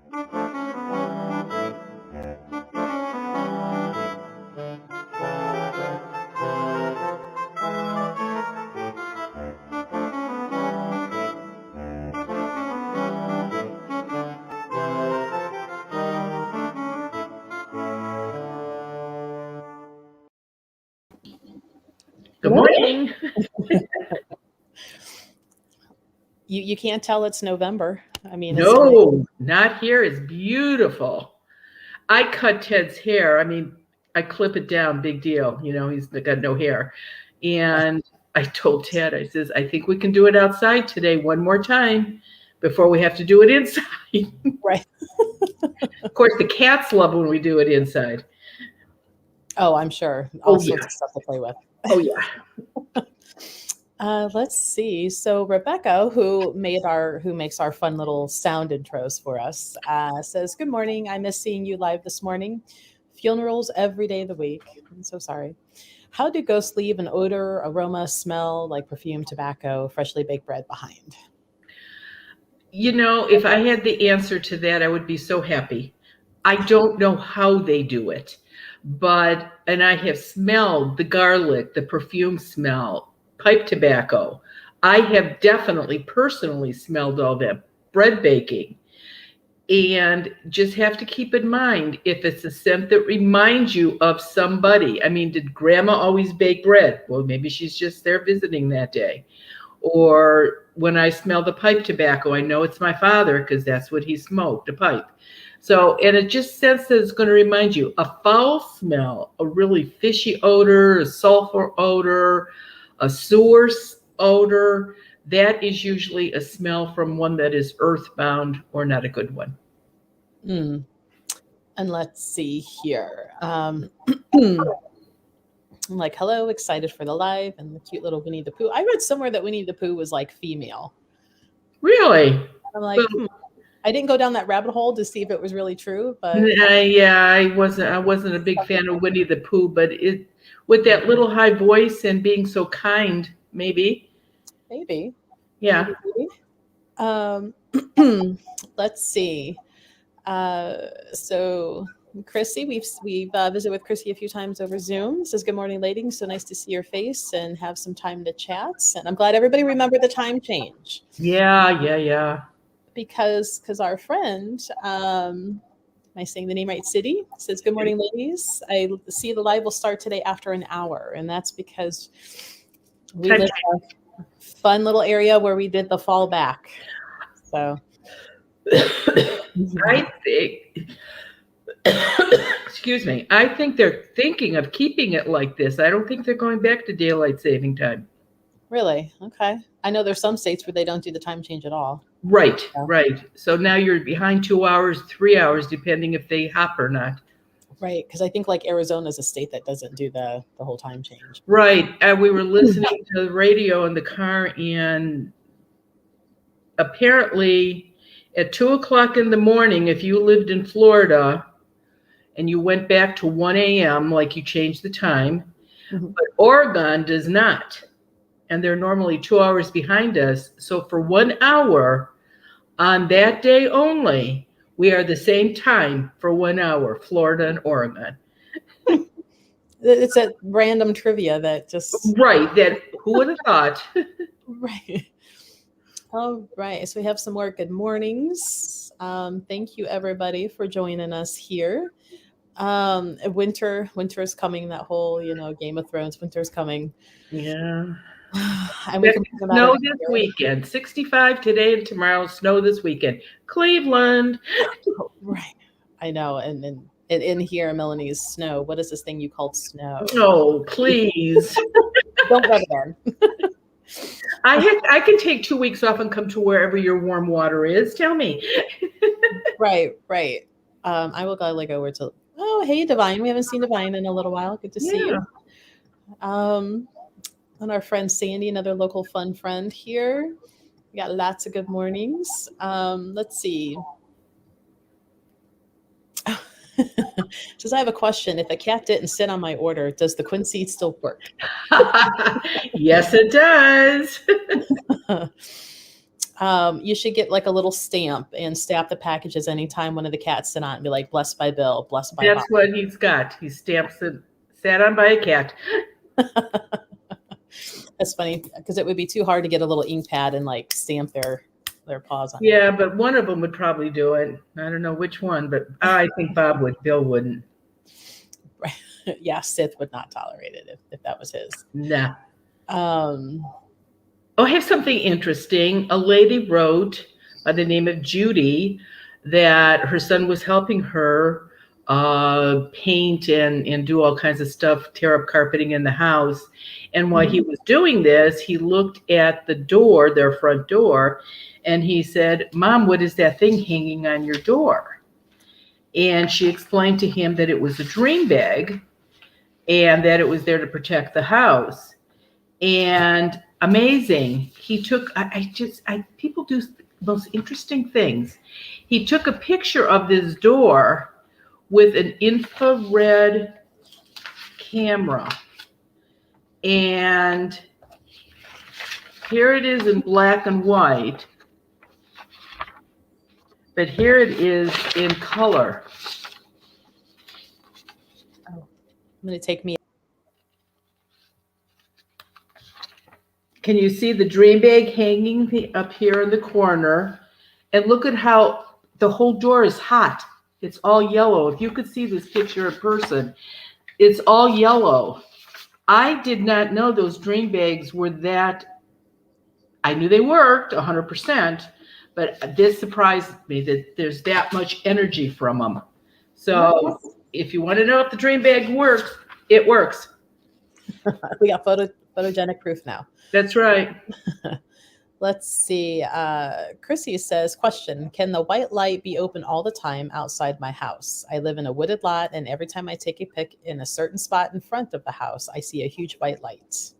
Good morning. You can't tell it's November. I mean, No, not here. It's beautiful. I cut Ted's hair. I mean, I clip it down, big deal. You know, he's got no hair. And I told Ted, I says, I think we can do it outside today one more time before we have to do it inside. Right. Of course, the cats love when we do it inside. Oh, I'm sure. All sorts of stuff to play with. Oh, yeah. Let's see. So Rebecca, who makes our fun little sound intros for us, says, "Good morning. I miss seeing you live this morning. Funerals every day of the week. I'm so sorry. How do ghosts leave an odor, aroma, smell like perfume, tobacco, freshly baked bread behind?" You know, if I had the answer to that, I would be so happy. I don't know how they do it, and I have smelled the garlic, the perfume smell, pipe tobacco. I have definitely personally smelled all that bread baking. And just have to keep in mind, if it's a scent that reminds you of somebody. I mean, did grandma always bake bread? Well, maybe she's just there visiting that day. Or when I smell the pipe tobacco, I know it's my father because that's what he smoked, a pipe. So, and it just sense that it's going to remind you. A foul smell, a really fishy odor, a sulfur odor, a sewer odor, that is usually a smell from one that is earthbound or not a good one. And let's see here. I'm like, hello, excited for the live, and the cute little Winnie the Pooh. I read somewhere that Winnie the Pooh was like female. Really? I'm like, I didn't go down that rabbit hole to see if it was really true, but yeah, I wasn't a big fan of Winnie the Pooh, but it with that little high voice and being so kind, maybe. Yeah. Maybe. Let's see. So Chrissy, we've visited with Chrissy a few times over Zoom. Says, "Good morning, ladies. So nice to see your face and have some time to chat." And I'm glad everybody remembered the time change. Yeah. Because our friend, am I saying the name right? City says, "Good morning, ladies. I see the live will start today after an hour, and that's because we live in a fun little area where we did the fall back." So. I think, excuse me, I think they're thinking of keeping it like this. I don't think they're going back to daylight saving time. Really? Okay. I know there's some states where they don't do the time change at all. Right. So now you're behind 2 hours, 3 hours, depending if they hop or not. Right, because I think like Arizona is a state that doesn't do the whole time change. Right. And we were listening to the radio in the car, and apparently at 2:00 in the morning, if you lived in Florida and you went back to 1 a.m., like you changed the time, but Oregon does not. And they're normally 2 hours behind us. So for 1 hour on that day only, we are the same time for 1 hour, Florida and Oregon. It's a random trivia that just... Right, that who would have thought? Right. All right, so we have some more good mornings. Thank you, everybody, for joining us here. Winter is coming, that whole, Game of Thrones, winter's coming. Yeah. And we can snow this weekend. 65 today and tomorrow. Snow this weekend. Cleveland. Right. I know. And in here, Melanie's snow. What is this thing you called snow? Oh, please. Don't go there. I can take 2 weeks off and come to wherever your warm water is. Tell me. Right. I will gladly go over to... Oh, hey, Divine. We haven't seen Divine in a little while. Good to see you. And our friend Sandy, another local fun friend here. We got lots of good mornings. Let's see. Says, I have a question. If a cat didn't sit on my order, does the Quincy still work? Yes, it does. You should get like a little stamp and stamp the packages anytime one of the cats sit on it and be like, blessed by Bill, blessed by Bob. That's what he's got. He stamps it, sat on by a cat. That's funny because it would be too hard to get a little ink pad and like stamp their paws on Yeah, but one of them would probably do it. I don't know which one, but I think Bob would. Bill wouldn't. it. Yeah, Sith would not tolerate it if that was his. Nah. Um, Oh, I have something interesting. A lady wrote by the name of Judy that her son was helping her paint and do all kinds of stuff, tear up carpeting in the house. And while he was doing this, he looked at the door, their front door, and he said, "Mom, what is that thing hanging on your door?" And she explained to him that it was a dream bag and that it was there to protect the house. And amazing, he took, people do the most interesting things. He took a picture of this door with an infrared camera. And here it is in black and white. But here it is in color. I'm going to take me. Can you see the dream bag hanging up here in the corner? And look at how the whole door is hot. It's all yellow. If you could see this picture in person, it's all yellow. I did not know those dream bags were that. I knew they worked 100%, but this surprised me that there's that much energy from them. So if you want to know if the dream bag works, it works. We got photogenic proof now. That's right. Let's see. Chrissy says, question, can the white light be open all the time outside my house? I live in a wooded lot, and every time I take a pic in a certain spot in front of the house, I see a huge white light.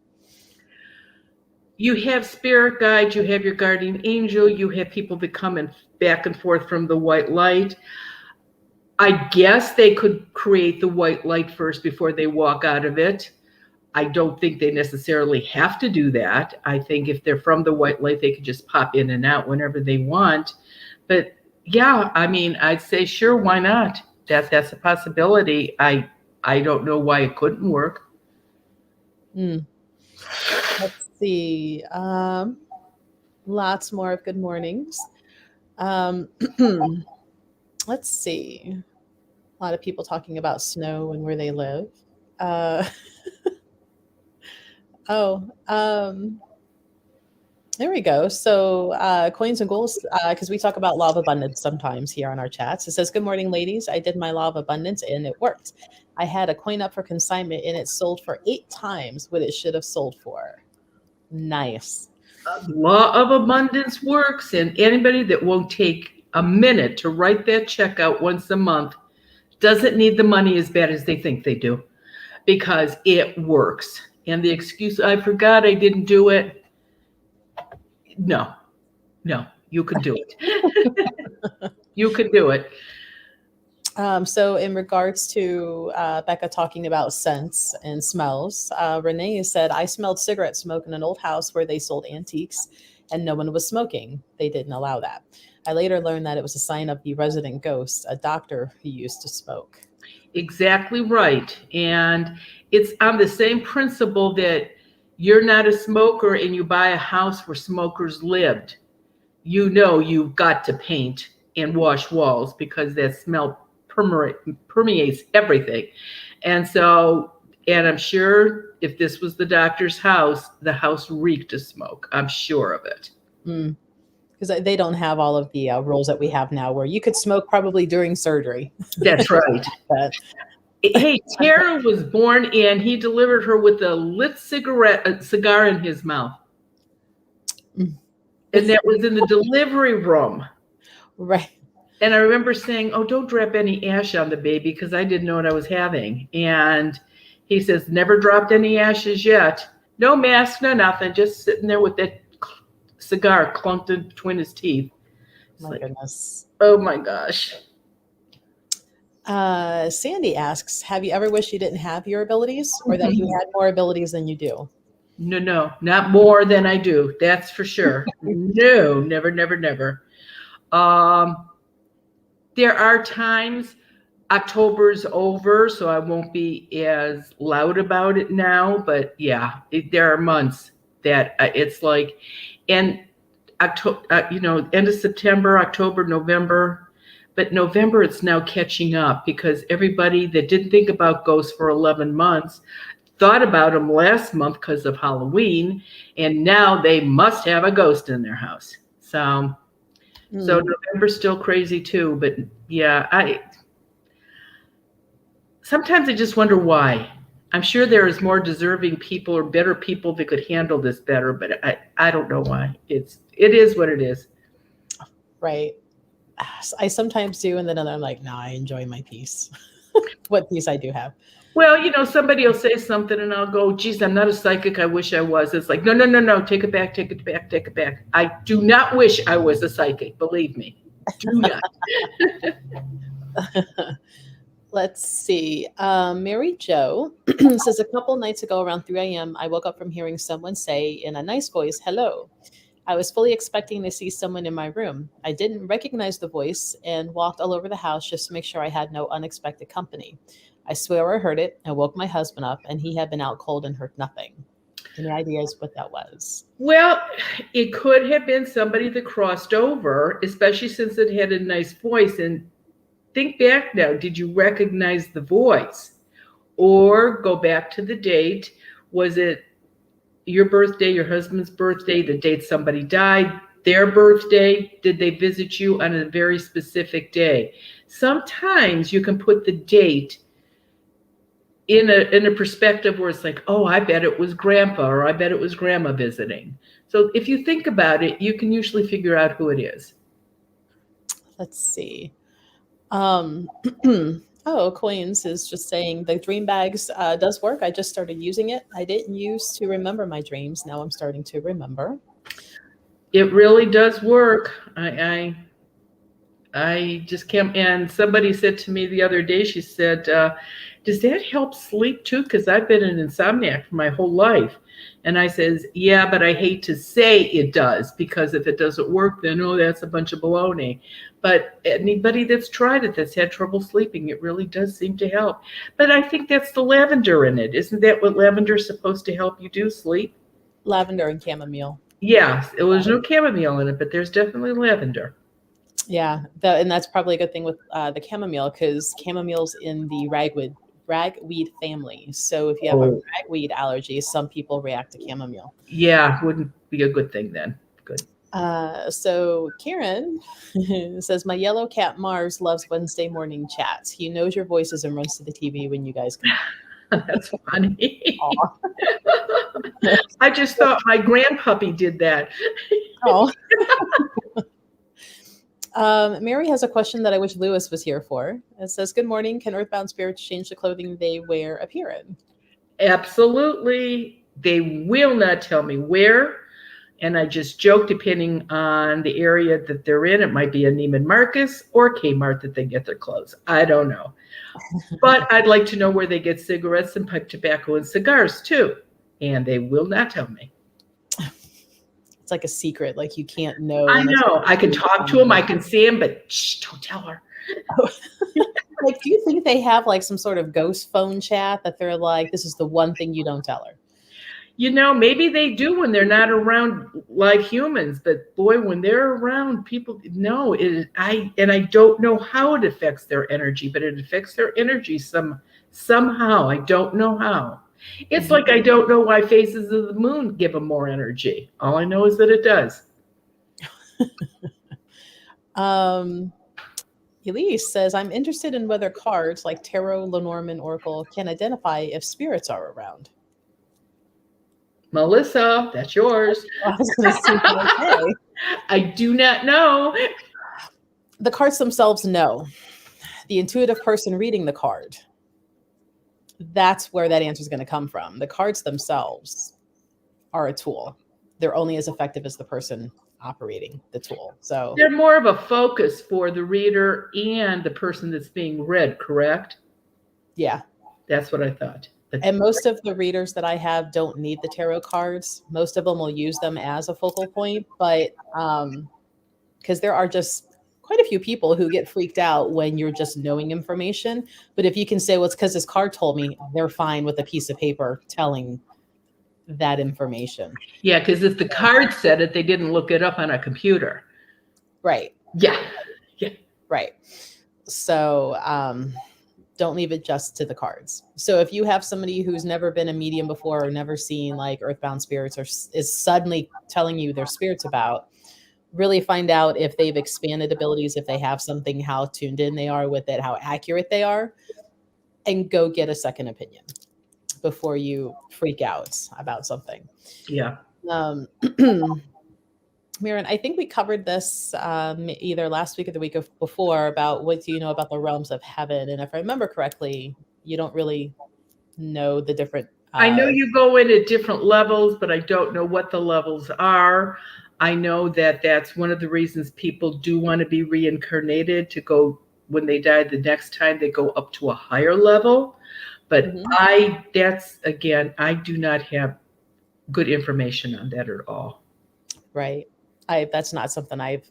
You have spirit guides, you have your guardian angel, you have people that come in back and forth from the white light. I guess they could create the white light first before they walk out of it. I don't think they necessarily have to do that. I think if they're from the white light, they could just pop in and out whenever they want. But yeah, I mean, I'd say sure, why not? That's a possibility. I don't know why it couldn't work. Let's see. Lots more of good mornings. Let's see. A lot of people talking about snow and where they live. There we go. So coins and goals, because we talk about law of abundance sometimes here on our chats. It says, good morning, ladies. I did my law of abundance and it worked. I had a coin up for consignment and it sold for 8 times what it should have sold for. Nice. Law of abundance works, and anybody that won't take a minute to write that check out once a month doesn't need the money as bad as they think they do, because it works. And the excuse, I forgot, I didn't do it. No, you can do it. You can do it. So in regards to Becca talking about scents and smells, Renee said, I smelled cigarette smoke in an old house where they sold antiques and no one was smoking. They didn't allow that. I later learned that it was a sign of the resident ghost, a doctor who used to smoke. Exactly right. And it's on the same principle that you're not a smoker and you buy a house where smokers lived. You know you've got to paint and wash walls because that smell permeates everything. And so, and I'm sure if this was the doctor's house, the house reeked of smoke. I'm sure of it. Because they don't have all of the rules that we have now where you could smoke probably during surgery. That's right. Hey, Tara was born and he delivered her with a lit cigar in his mouth. And that was in the delivery room. Right. And I remember saying, oh, don't drop any ash on the baby because I didn't know what I was having. And he says, never dropped any ashes yet. No mask, no nothing. Just sitting there with that cigar clunked in between his teeth. My goodness. Oh, my gosh. Sandy asks, have you ever wished you didn't have your abilities or that you had more abilities than you do? No, not more than I do. That's for sure. No, never, never, never. Um, there are times October's over, so I won't be as loud about it now. But yeah, there are months that it's like, and October, end of September, October, November. But November, it's now catching up because everybody that didn't think about ghosts for 11 months thought about them last month because of Halloween, and now they must have a ghost in their house. So November's still crazy too. But yeah, I sometimes I just wonder why. I'm sure there is more deserving people or better people that could handle this better, but I don't know why. It is what it is. Right. I sometimes do, and then I'm like, no, I enjoy my peace. What peace I do have. Well, somebody will say something and I'll go, geez, I'm not a psychic. I wish I was. It's like, no, no, no, no. Take it back, take it back, take it back. I do not wish I was a psychic. Believe me. Do not. Let's see. Mary Jo says a couple nights ago around 3 a.m., I woke up from hearing someone say in a nice voice, hello. I was fully expecting to see someone in my room. I didn't recognize the voice and walked all over the house just to make sure I had no unexpected company. I swear I heard it. I woke my husband up and he had been out cold and heard nothing. Any ideas what that was? Well, it could have been somebody that crossed over, especially since it had a nice voice. And think back now, did you recognize the voice? Or go back to the date. Was it your birthday, your husband's birthday, the date somebody died, their birthday? Did they visit you on a very specific day? Sometimes you can put the date in a perspective where it's like, oh, I bet it was grandpa or I bet it was grandma visiting. So if you think about it, you can usually figure out who it is. Let's see. Coins is just saying the dream bags does work. I just started using it. I didn't used to remember my dreams. Now I'm starting to remember. It really does work. I just can't. And somebody said to me the other day, she said, does that help sleep too? Because I've been an insomniac for my whole life. And I says, yeah, but I hate to say it does, because if it doesn't work, then, oh, that's a bunch of baloney. But anybody that's tried it, that's had trouble sleeping, it really does seem to help. But I think that's the lavender in it. Isn't that what lavender's supposed to help you do, sleep? Lavender and chamomile. Yes, there's no chamomile in it, but there's definitely lavender. Yeah, and that's probably a good thing with the chamomile, because chamomile's in the ragweed family. So if you have a ragweed allergy, some people react to chamomile. Yeah, wouldn't be a good thing then. Good. So Karen says, my yellow cat Mars loves Wednesday morning chats. He knows your voices and runs to the TV when you guys come. That's funny. I just thought my grandpuppy did that. Oh. Mary has a question that I wish Lewis was here for. It says, good morning. Can earthbound spirits change the clothing they wear appear in? Absolutely. They will not tell me where. And I just joke, depending on the area that they're in, it might be a Neiman Marcus or Kmart that they get their clothes. I don't know. But I'd like to know where they get cigarettes and pipe tobacco and cigars too. And they will not tell me. It's like a secret, like you can't know. I know. I can talk to them, I can see them, but shh, don't tell her. Like, do you think they have like some sort of ghost phone chat that they're like, this is the one thing you don't tell her? Maybe they do when they're not around like humans, but boy, when they're around people, no, I don't know how it affects their energy, but it affects their energy somehow. I don't know how. It's like I don't know why phases of the moon give them more energy. All I know is that it does. Elise says, I'm interested in whether cards like Tarot, Lenormand, Oracle can identify if spirits are around. Melisa, that's yours. I do not know. The cards themselves, no. The intuitive person reading the card, that's where that answer is going to come from. The cards themselves are a tool. They're only as effective as the person operating the tool. So they're more of a focus for the reader and the person that's being read, correct? Yeah. That's what I thought. And most of the readers that I have don't need the tarot cards. Most of them will use them as a focal point, but because there are just quite a few people who get freaked out when you're just knowing information. But if you can say, well, it's because this card told me, they're fine with a piece of paper telling that information. Yeah, because if the card said it, they didn't look it up on a computer. Right. Yeah. Yeah. Right. So don't leave it just to the cards. So if you have somebody who's never been a medium before or never seen like earthbound spirits or is suddenly telling you their spirits about, really find out if they've expanded abilities, if they have something, how tuned in they are with it, how accurate they are, and go get a second opinion before you freak out about something. Yeah. Mirren, I think we covered this either last week or the week before about what do you know about the realms of heaven. And if I remember correctly, you don't really know the different. I know you go in at different levels, but I don't know what the levels are. I know that that's one of the reasons people do want to be reincarnated, to go when they die the next time they go up to a higher level. But that's again, I do not have good information on that at all. Right. That's not something I've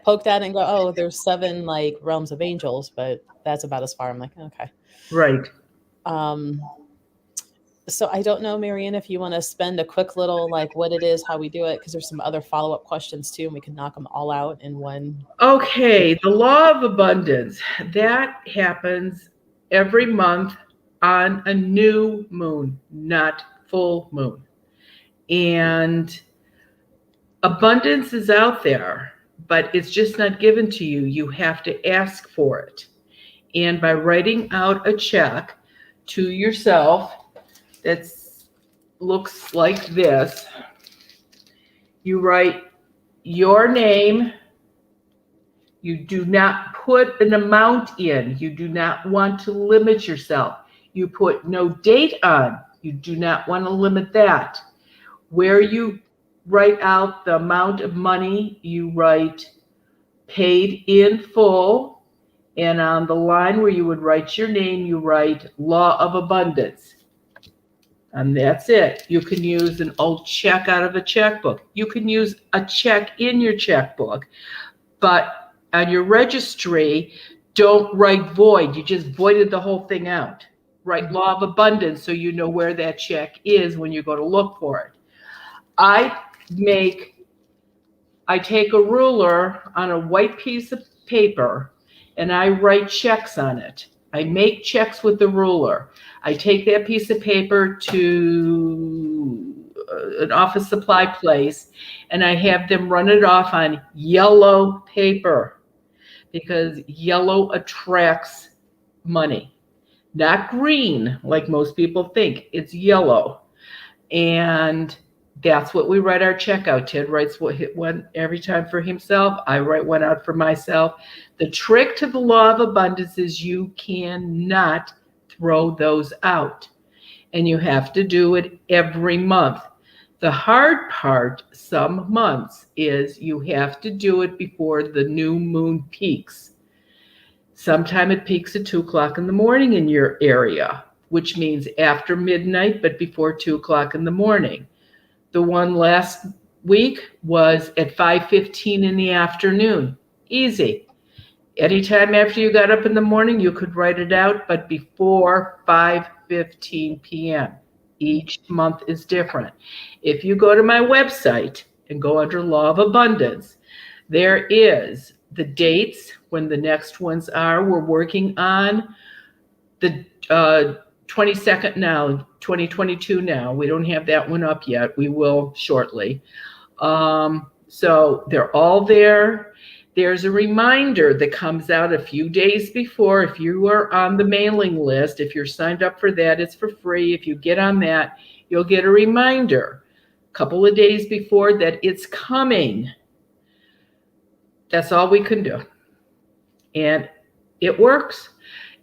poked at and go, oh, there's 7 like realms of angels, but that's about as far. I'm like, okay. Right. So I don't know, Marianne, if you want to spend a quick little like what it is, how we do it, because there's some other follow-up questions too, and we can knock them all out in one. Okay, the law of abundance, that happens every month on a new moon, not full moon. And abundance is out there, but it's just not given to you. You have to ask for it. And by writing out a check to yourself that looks like this, you write your name. You do not put an amount in. You do not want to limit yourself. You put no date on. You do not want to limit that. Where you write out the amount of money, you write paid in full. And on the line where you would write your name, you write law of abundance. And that's it. You can use an old check out of a checkbook. You can use a check in your checkbook. But on your registry, don't write void. You just voided the whole thing out. Write law of abundance so you know where that check is when you go to look for it. I take a ruler on a white piece of paper and I write checks on it. I make checks with the ruler. I take that piece of paper to an office supply place and I have them run it off on yellow paper, because yellow attracts money. Not green, like most people think. It's yellow. And that's what we write our check out. Ted writes one every time for himself. I write one out for myself. The trick to the law of abundance is you cannot throw those out. And you have to do it every month. The hard part, some months, is you have to do it before the new moon peaks. Sometime it peaks at 2 o'clock in the morning in your area, which means after midnight, but before 2 o'clock in the morning. The one last week was at 5:15 in the afternoon. Easy. Anytime after you got up in the morning, you could write it out, but before 5:15 p.m. Each month is different. If you go to my website and go under Law of Abundance, there is the dates when the next ones are. We're working on the 22nd now, 2022 now. We don't have that one up yet. We will shortly. So they're all there. There's a reminder that comes out a few days before. If you are on the mailing list, if you're signed up for that, it's for free. If you get on that, you'll get a reminder a couple of days before that it's coming. That's all we can do. And it works.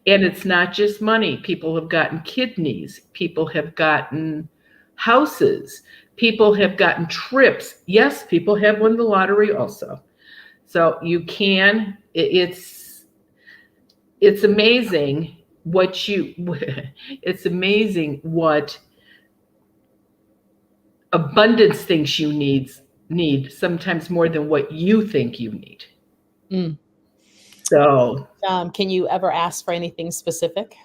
And it's not just money. People have gotten kidneys. People have gotten houses. People have gotten trips. Yes, people have won the lottery also. So you can, it's amazing. what you it's amazing what abundance thinks you need sometimes more than what you think you need. Mm. So Can you ever ask for anything specific?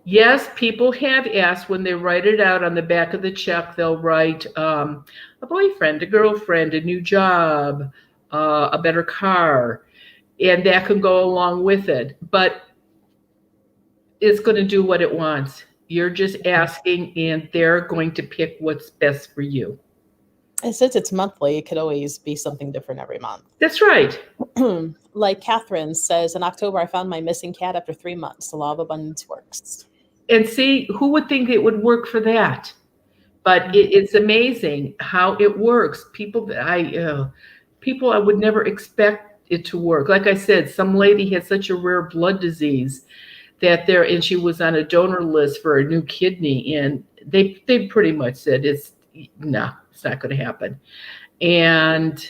yes, people have asked when they write it out on the back of the check, they'll write a boyfriend, a girlfriend, a new job, a better car, and that can go along with it. But it's going to do what it wants. You're just asking, and they're going to pick what's best for you. And since it's monthly, it could always be something different every month. That's right. Like Catherine says, in October, I found my missing cat after 3 months. The law of abundance works. And see, who would think it would work for that? But it's amazing how it works. People I would never expect it to work. Like I said, some lady had such a rare blood disease and she was on a donor list for a new kidney, and they pretty much said it's not going to happen. And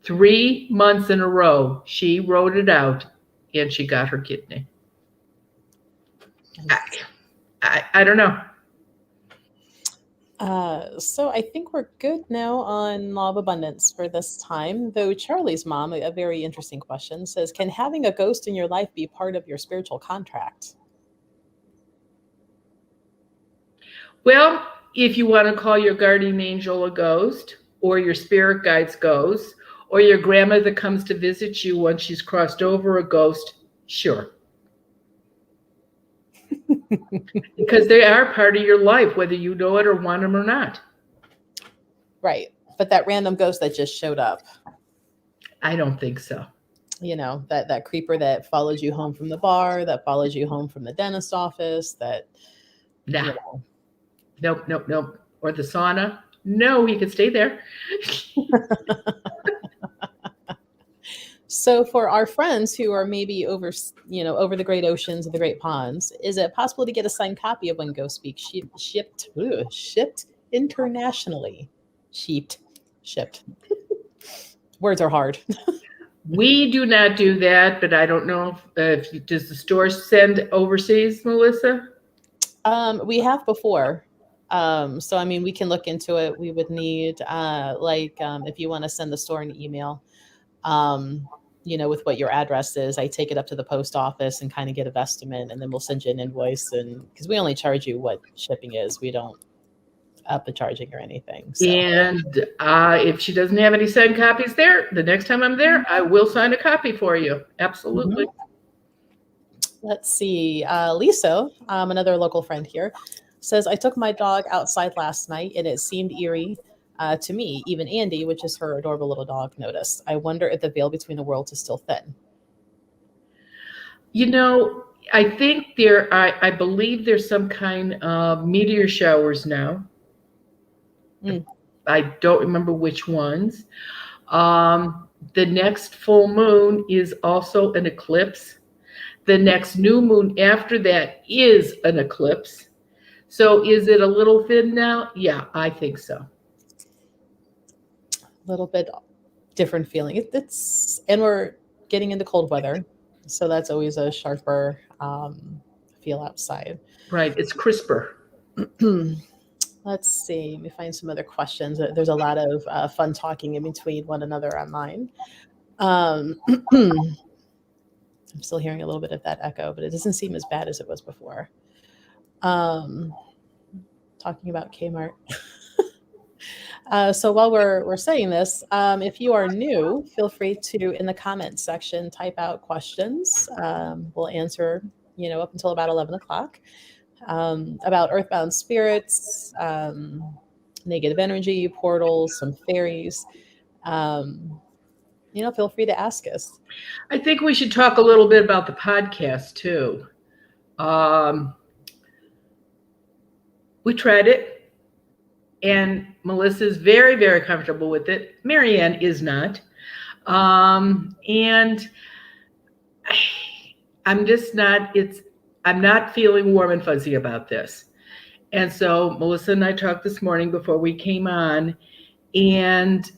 3 months in a row, she wrote it out, and she got her kidney. I don't know. So I think we're good now on law of abundance for this time. Though Charlie's mom, a very interesting question, says, "Can having a ghost in your life be part of your spiritual contract?" Well, if you want to call your guardian angel a ghost, or your spirit guides ghosts, or your grandma that comes to visit you once she's crossed over a ghost, sure. Because they are part of your life, whether you know it or want them or not. Right. But that random ghost that just showed up, I don't think so. That creeper that follows you home from the bar, that follows you home from the dentist office, that Nah. Nope. Or the sauna. No, he could stay there. So for our friends who are maybe over the great oceans and the great ponds, is it possible to get a signed copy of When Ghosts Speak shipped internationally? Shipped. Words are hard. We do not do that, but I don't know if does the store send overseas, Melissa? We have before. So I mean, we can look into it. We would need if you want to send the store an email, with what your address is, I take it up to the post office and kind of get a estimate, and then we'll send you an invoice. And because we only charge you what shipping is, we don't up the charging or anything. So. And if she doesn't have any signed copies there, the next time I'm there, I will sign a copy for you. Absolutely. Mm-hmm. Let's see. Lisa, another local friend here, says, "I took my dog outside last night and it seemed eerie to me. Even Andy, which is her adorable little dog, noticed. I wonder if the veil between the worlds is still thin." I think I believe there's some kind of meteor showers now. I don't remember which ones. The next full moon is also an eclipse. The next new moon after that is an eclipse. So is it a little thin now? Yeah, I think so. A little bit different feeling. And we're getting into cold weather, so that's always a sharper feel outside. Right, it's crisper. Let's see. Let me find some other questions. There's a lot of fun talking in between one another online. I'm still hearing a little bit of that echo, but it doesn't seem as bad as it was before. Talking about Kmart. So while we're saying this, if you are new, feel free to, in the comments section, type out questions. We'll answer, up until about 11 o'clock. About earthbound spirits, negative energy, portals, some fairies. Feel free to ask us. I think we should talk a little bit about the podcast too. We tried it, and Melissa's very, very comfortable with it. Marianne is not. And I'm not feeling warm and fuzzy about this. And so Melissa and I talked this morning before we came on, and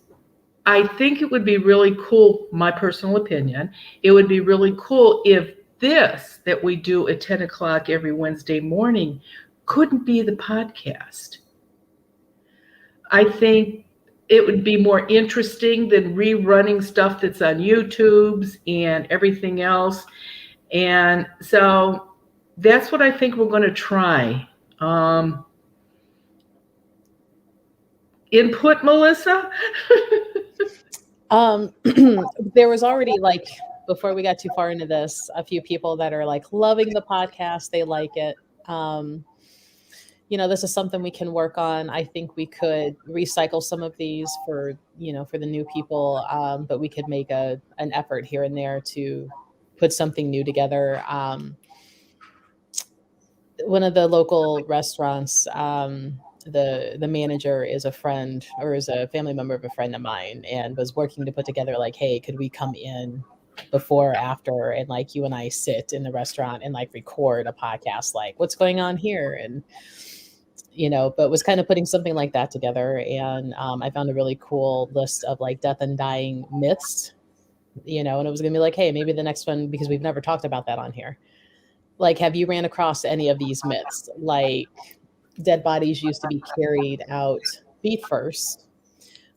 I think it would be really cool, my personal opinion, it would be really cool if this that we do at 10 o'clock every Wednesday morning couldn't be the podcast. I think it would be more interesting than rerunning stuff that's on YouTube's and everything else. And so that's what I think we're going to try. Um, Input, Melissa? There was already like, before we got too far into this, a few people that are like loving the podcast. They like it. This is something we can work on. I think we could recycle some of these for, for the new people. But we could make an effort here and there to put something new together. One of the local restaurants, the manager is a friend or is a family member of a friend of mine, and was working to put together like, hey, could we come in before or after, and like you and I sit in the restaurant and like record a podcast, like what's going on here, and but was kind of putting something like that together. And I found a really cool list of like death and dying myths, and it was gonna be like, hey, maybe the next one, because we've never talked about that on here, like, have you ran across any of these myths? Like, dead bodies used to be carried out feet first,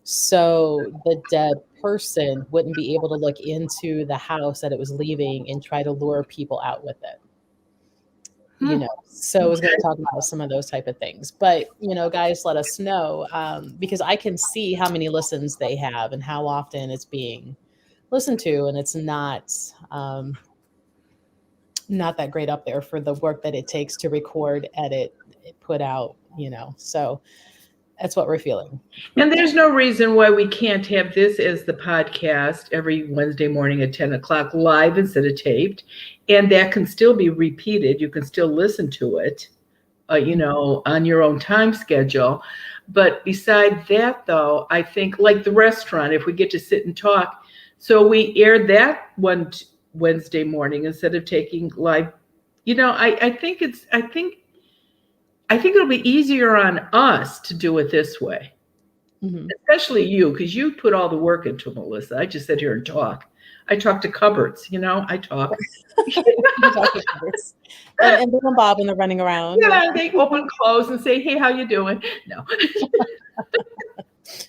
so the dead person wouldn't be able to look into the house that it was leaving and try to lure people out with it. So I was going to talk about some of those type of things. But, guys, let us know, because I can see how many listens they have and how often it's being listened to, and it's not that great up there for the work that it takes to record, edit, put out, so that's what we're feeling. And there's no reason why we can't have this as the podcast every Wednesday morning at 10 o'clock live instead of taped. And that can still be repeated. You can still listen to it, on your own time schedule. But beside that, though, I think like the restaurant, if we get to sit and talk, so we aired that one Wednesday morning instead of taking live. I think it'll be easier on us to do it this way, especially you, because you put all the work into it, Melissa. I just sit here and talk. I talk to cupboards, I talk. And Bill and Bob when they're running around. Yeah, they open, close, and say, "Hey, how you doing?" No.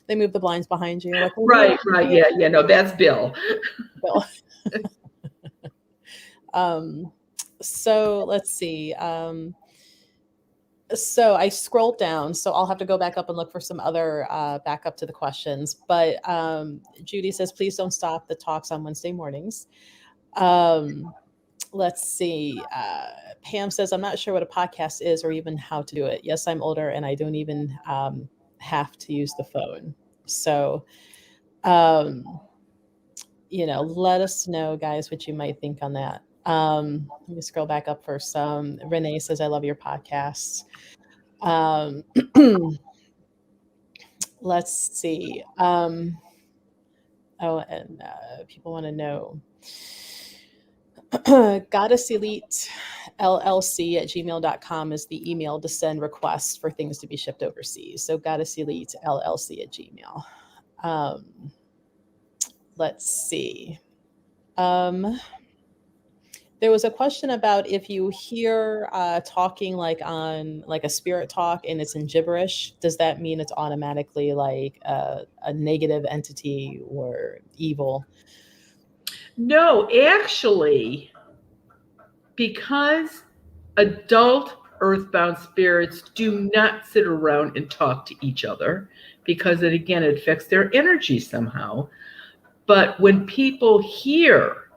They move the blinds behind you. Like, Right. Yeah. No, that's Bill. Bill. So let's see. So I scrolled down, so I'll have to go back up and look for some other back up to the questions. But Judy says, please don't stop the talks on Wednesday mornings. Let's see. Pam says, I'm not sure what a podcast is or even how to do it. Yes, I'm older and I don't even have to use the phone. So, let us know, guys, what you might think on that. Let me scroll back up for some. Renee says, I love your podcasts. Let's see. And people want to know. Goddess Elite LLC at gmail.com is the email to send requests for things to be shipped overseas. So Goddess Elite LLC at Gmail. Let's see. There was a question about if you hear talking like on like a spirit talk and it's in gibberish, does that mean it's automatically like a negative entity or evil? No, actually, because adult earthbound spirits do not sit around and talk to each other, because it affects their energy somehow. But when people hear,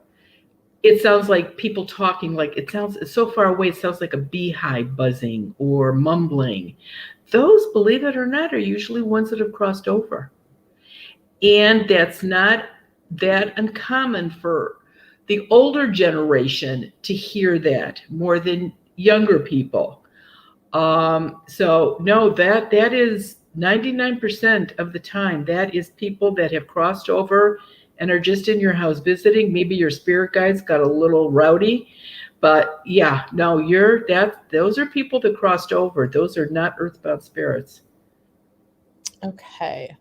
it sounds like people talking, like it sounds so far away, it sounds like a beehive buzzing or mumbling. Those, believe it or not, are usually ones that have crossed over. And that's not that uncommon for the older generation to hear that more than younger people. So no, that is 99% of the time. That is people that have crossed over and are just in your house visiting. Maybe your spirit guides got a little rowdy, but yeah, no, those are people that crossed over. Those are not earthbound spirits. Okay.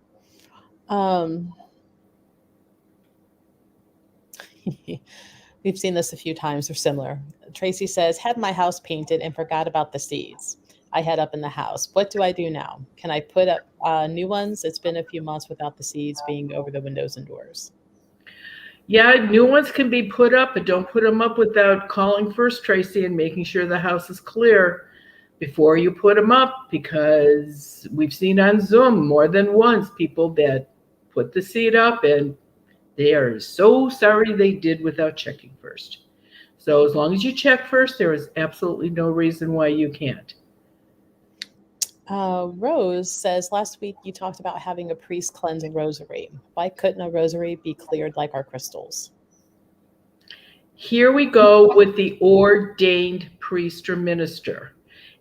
We've seen this a few times. They're similar. Tracy says, had my house painted and forgot about the seeds I had up in the house. What do I do now? Can I put up new ones? It's been a few months without the seeds being over the windows and doors. Yeah, new ones can be put up, but don't put them up without calling first, Tracy, and making sure the house is clear before you put them up, because we've seen on Zoom more than once people that put the seed up and they are so sorry they did without checking first. So as long as you check first, there is absolutely no reason why you can't. Rose says, last week you talked about having a priest cleanse a rosary. Why couldn't a rosary be cleared like our crystals? Here we go with the ordained priest or minister.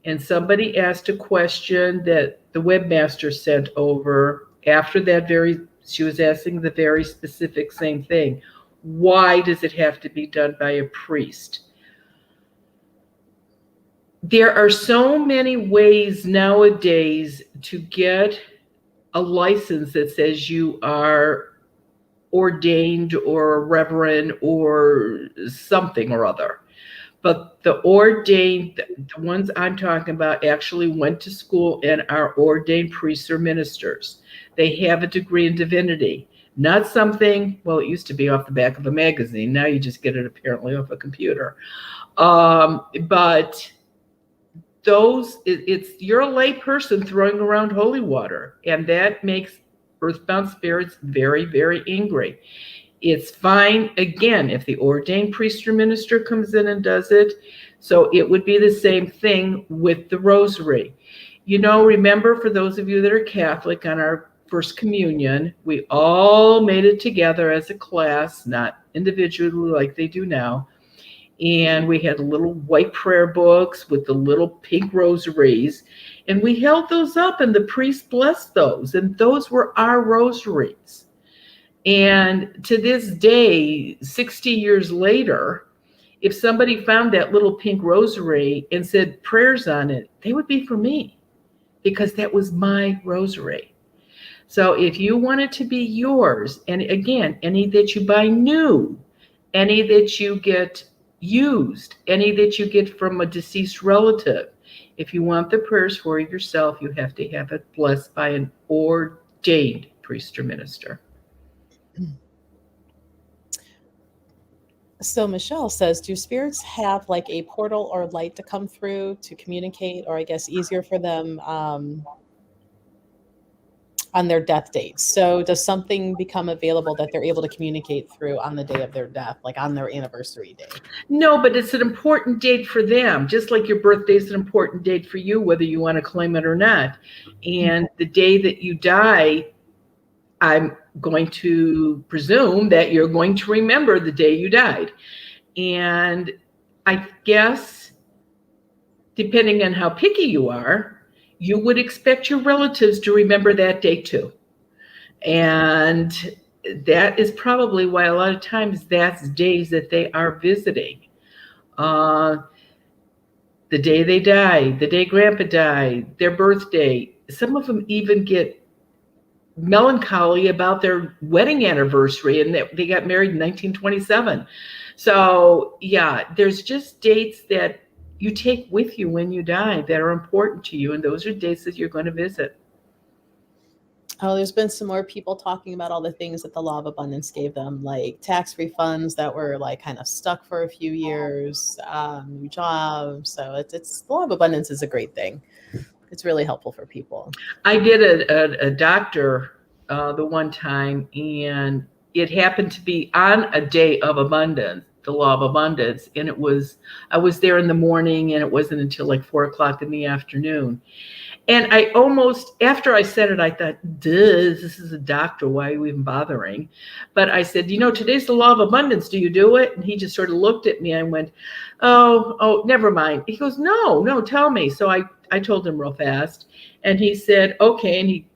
And somebody asked a question that the webmaster sent over after that she was asking the very specific same thing. Why does it have to be done by a priest? There are so many ways nowadays to get a license that says you are ordained or a reverend or something or other. But the ordained, the ones I'm talking about, actually went to school and are ordained priests or ministers. They have a degree in divinity. Not something, well, it used to be off the back of a magazine. Now you just get it apparently off a computer. But you're a lay person throwing around holy water, and that makes earthbound spirits very, very angry. It's fine, again, if the ordained priest or minister comes in and does it. So it would be the same thing with the rosary. Remember, for those of you that are Catholic, on our first communion, we all made it together as a class, not individually like they do now. And we had little white prayer books with the little pink rosaries. And we held those up, and the priest blessed those. And those were our rosaries. And to this day, 60 years later, if somebody found that little pink rosary and said prayers on it, they would be for me, because that was my rosary. So if you want it to be yours, and again, any that you buy new, any that you get used, any that you get from a deceased relative, if you want the prayers for yourself, you have to have it blessed by an ordained priest or minister. So Michelle says, do spirits have like a portal or light to come through to communicate, or I guess easier for them on their death dates? So does something become available that they're able to communicate through on the day of their death, like on their anniversary day? No, but it's an important date for them, just like your birthday is an important date for you, whether you want to claim it or not. And the day that you die, I'm going to presume that you're going to remember the day you died. And I guess, depending on how picky you are, you would expect your relatives to remember that day too. And that is probably why a lot of times that's days that they are visiting. The day they die, the day grandpa died, their birthday. Some of them even get melancholy about their wedding anniversary, and that they got married in 1927. So yeah, there's just dates that you take with you when you die that are important to you, and those are dates that you're going to visit. Oh, there's been some more people talking about all the things that the law of abundance gave them, like tax refunds that were like kind of stuck for a few years, new jobs. So it's the law of abundance is a great thing. It's really helpful for people. I did a doctor the one time, and it happened to be on a day of abundance, the law of abundance. And I was there in the morning, and it wasn't until like 4 o'clock in the afternoon. And I almost, after I said it, I thought, duh, this is a doctor. Why are you even bothering? But I said, today's the law of abundance. Do you do it? And he just sort of looked at me and went, oh, never mind. He goes, no, tell me. So I told him real fast. And he said, okay. And he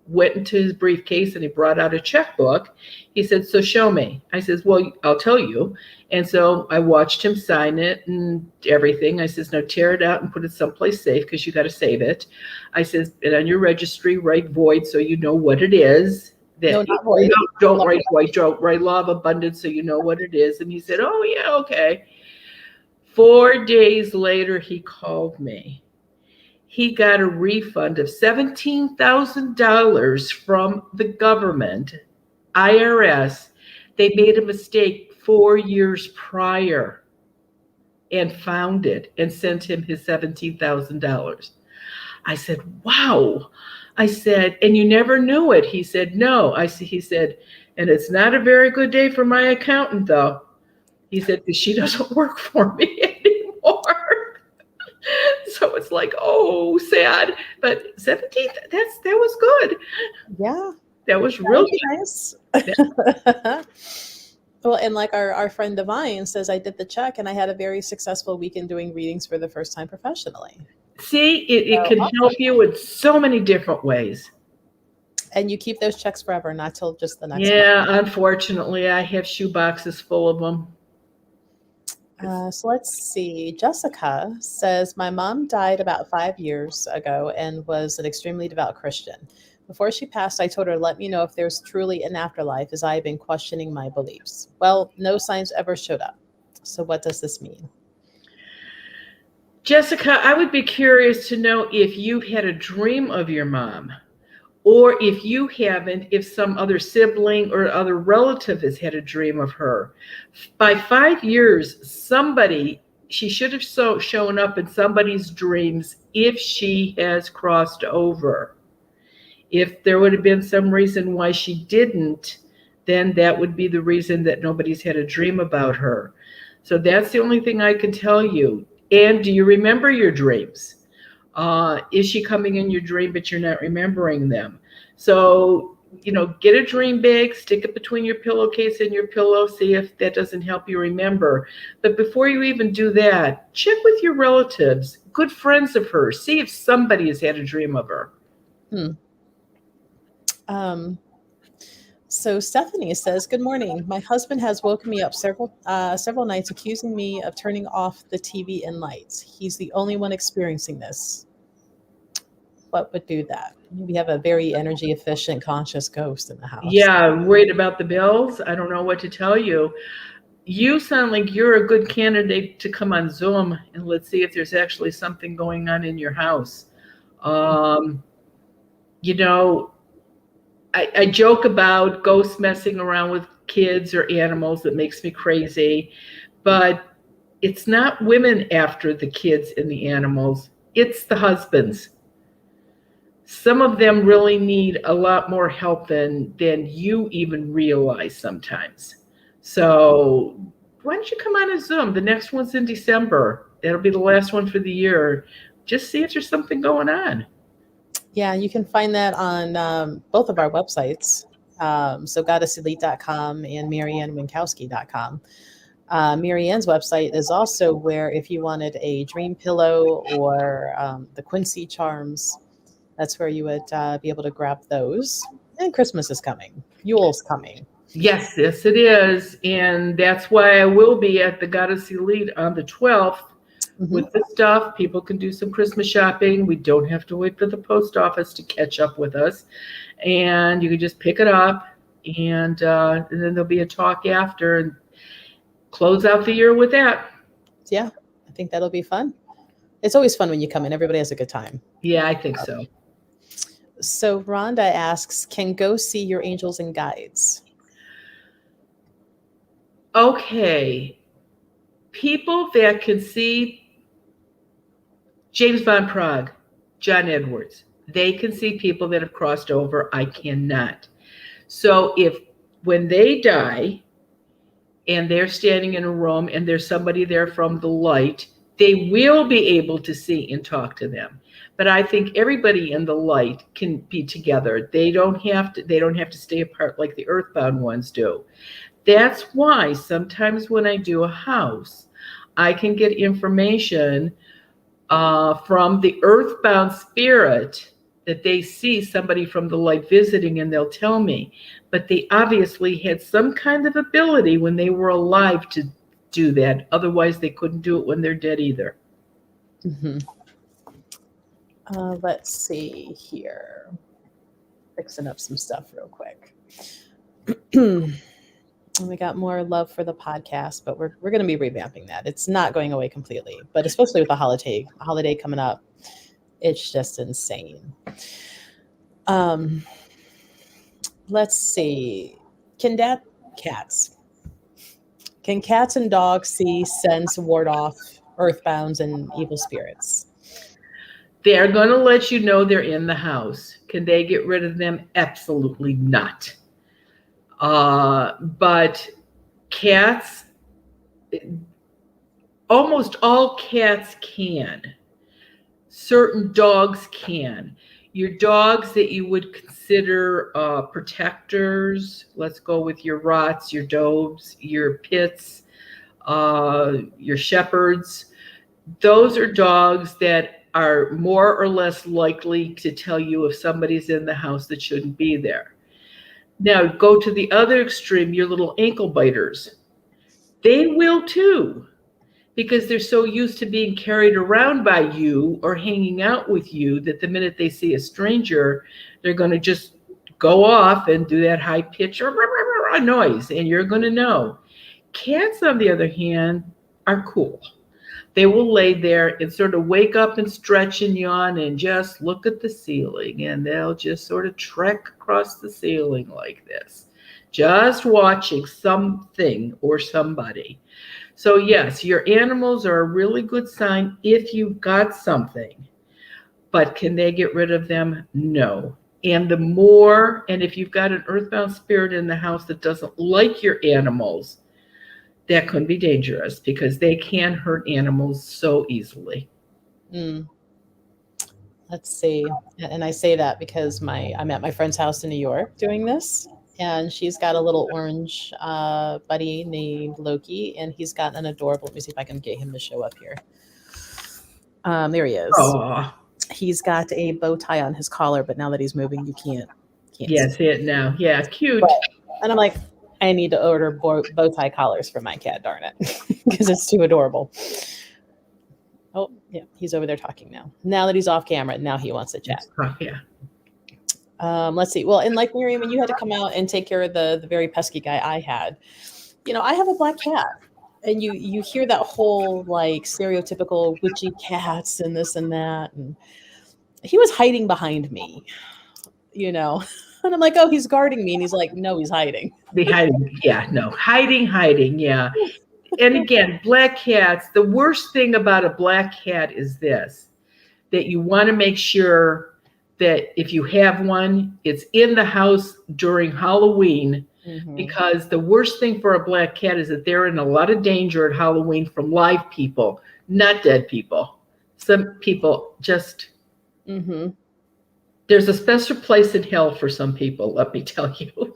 went into his briefcase and he brought out a checkbook. He said, so show me. I says, well, I'll tell you. And so I watched him sign it and everything. I says, now tear it out and put it someplace safe, because you got to save it. I says, and on your registry, write void so you know what it is. No, That not void. don't write white, don't write law of abundance so you know what it is. And he said, oh, yeah, okay. 4 days later, he called me. He got a refund of $17,000 from the government, IRS. They made a mistake 4 years prior and found it and sent him his $17,000. I said, wow. I said, and you never knew it. He said, no. He said, and it's not a very good day for my accountant, though. He said, because she doesn't work for me anymore. So it's like, oh, sad. But 17, that was good. Yeah. That was That real would be nice. Well, and like our friend Divine says, I did the check and I had a very successful weekend doing readings for the first time professionally. See, it So can awesome. help you in so many different ways. And you keep those checks forever, not till just the next month. Yeah, unfortunately, I have shoe boxes full of them. So let's see. Jessica says, my mom died about 5 years ago and was an extremely devout Christian. Before she passed, I told her, let me know if there's truly an afterlife, as I have been questioning my beliefs. Well, no signs ever showed up. So what does this mean? Jessica, I would be curious to know if you had a dream of your mom, or if you haven't, if some other sibling or other relative has had a dream of her. By 5 years, she should have shown up in somebody's dreams if she has crossed over. If there would have been some reason why she didn't, then that would be the reason that nobody's had a dream about her. So that's the only thing I can tell you. And do you remember your dreams? Is she coming in your dream, but you're not remembering them? So, get a dream bag, stick it between your pillowcase and your pillow, see if that doesn't help you remember. But before you even do that, check with your relatives, good friends of hers, see if somebody has had a dream of her. So Stephanie says, good morning. My husband has woken me up several nights accusing me of turning off the TV and lights. He's the only one experiencing this. What would do that? We have a very energy efficient, conscious ghost in the house. Yeah, worried about the bills. I don't know what to tell you. You sound like you're a good candidate to come on Zoom and let's see if there's actually something going on in your house. You know, I joke about ghosts messing around with kids or animals. That makes me crazy. But it's not women after the kids and the animals, it's the husbands. Some of them really need a lot more help than you even realize sometimes. So why don't you come on a Zoom? The next one's in December. That'll be the last one for the year. Just see if there's something going on. Yeah, you can find that on both of our websites. So goddesselite.com and mariannewinkowski.com. Marianne's website is also where if you wanted a dream pillow or the Quincy charms, that's where you would be able to grab those. And Christmas is coming. Yule's coming. Yes, it is. And that's why I will be at the Goddess Elite on the 12th with the stuff. People can do some Christmas shopping. We don't have to wait for the post office to catch up with us. And you can just pick it up. And then there'll be a talk after and close out the year with that. Yeah, I think that'll be fun. It's always fun when you come in. Everybody has a good time. Yeah, I think so. So Rhonda asks, can ghosts see your angels and guides? Okay. People that can see James Bond Prague, John Edwards, they can see people that have crossed over. I cannot. So when they die and they're standing in a room and there's somebody there from the light, they will be able to see and talk to them. But I think everybody in the light can be together. They don't have to stay apart like the earthbound ones do. That's why sometimes when I do a house, I can get information from the earthbound spirit that they see somebody from the light visiting and they'll tell me. But they obviously had some kind of ability when they were alive to do that. Otherwise, they couldn't do it when they're dead either. Let's see here. Fixing up some stuff real quick. And we got more love for the podcast, but we're going to be revamping that. It's not going away completely, but especially with the holiday coming up, it's just insane. Um, let's see. Can that cats? Can cats and dogs see, sense, ward off earthbounds and evil spirits? They're going to let you know they're in the house. Can they get rid of them? Absolutely not. But cats, almost all cats can. Certain dogs can. Your dogs that you would consider protectors, let's go with your Rots, your Dobermans, your Pits, your Shepherds, those are dogs that are more or less likely to tell you if somebody's in the house that shouldn't be there. Now, go to the other extreme, your little ankle biters. They will too, because they're so used to being carried around by you or hanging out with you that the minute they see a stranger, they're going to just go off and do that high pitch noise, and you're going to know. Cats, on the other hand, are cool. They will lay there and sort of wake up and stretch and yawn and just look at the ceiling, and they'll just sort of trek across the ceiling like this, just watching something or somebody. So yes, your animals are a really good sign if you've got something, but can they get rid of them? No. And if you've got an earthbound spirit in the house that doesn't like your animals, that could be dangerous because they can hurt animals so easily. Mm. Let's see. And I say that because I'm at my friend's house in New York doing this, and she's got a little orange buddy named Loki, and he's got an adorable. Let me see if I can get him to show up here. There he is. Oh, He's got a bow tie on his collar, but now that he's moving, you can't yeah, see it now. Yeah, cute. And I'm like, I need to order bow tie collars for my cat, darn it, because it's too adorable. Oh, yeah, he's over there talking now. Now that he's off camera, now he wants to chat. Oh, yeah. Let's see. Well, and like Miriam, when you had to come out and take care of the very pesky guy I had, I have a black cat. And you hear that whole like stereotypical witchy cats and this and that. And he was hiding behind me, And I'm like, oh, he's guarding me. And he's like, no, he's hiding. Hiding, yeah. And again, black cats, the worst thing about a black cat is this, that you want to make sure that if you have one, it's in the house during Halloween, because the worst thing for a black cat is that they're in a lot of danger at Halloween from live people, not dead people. Some people just, there's a special place in hell for some people, let me tell you.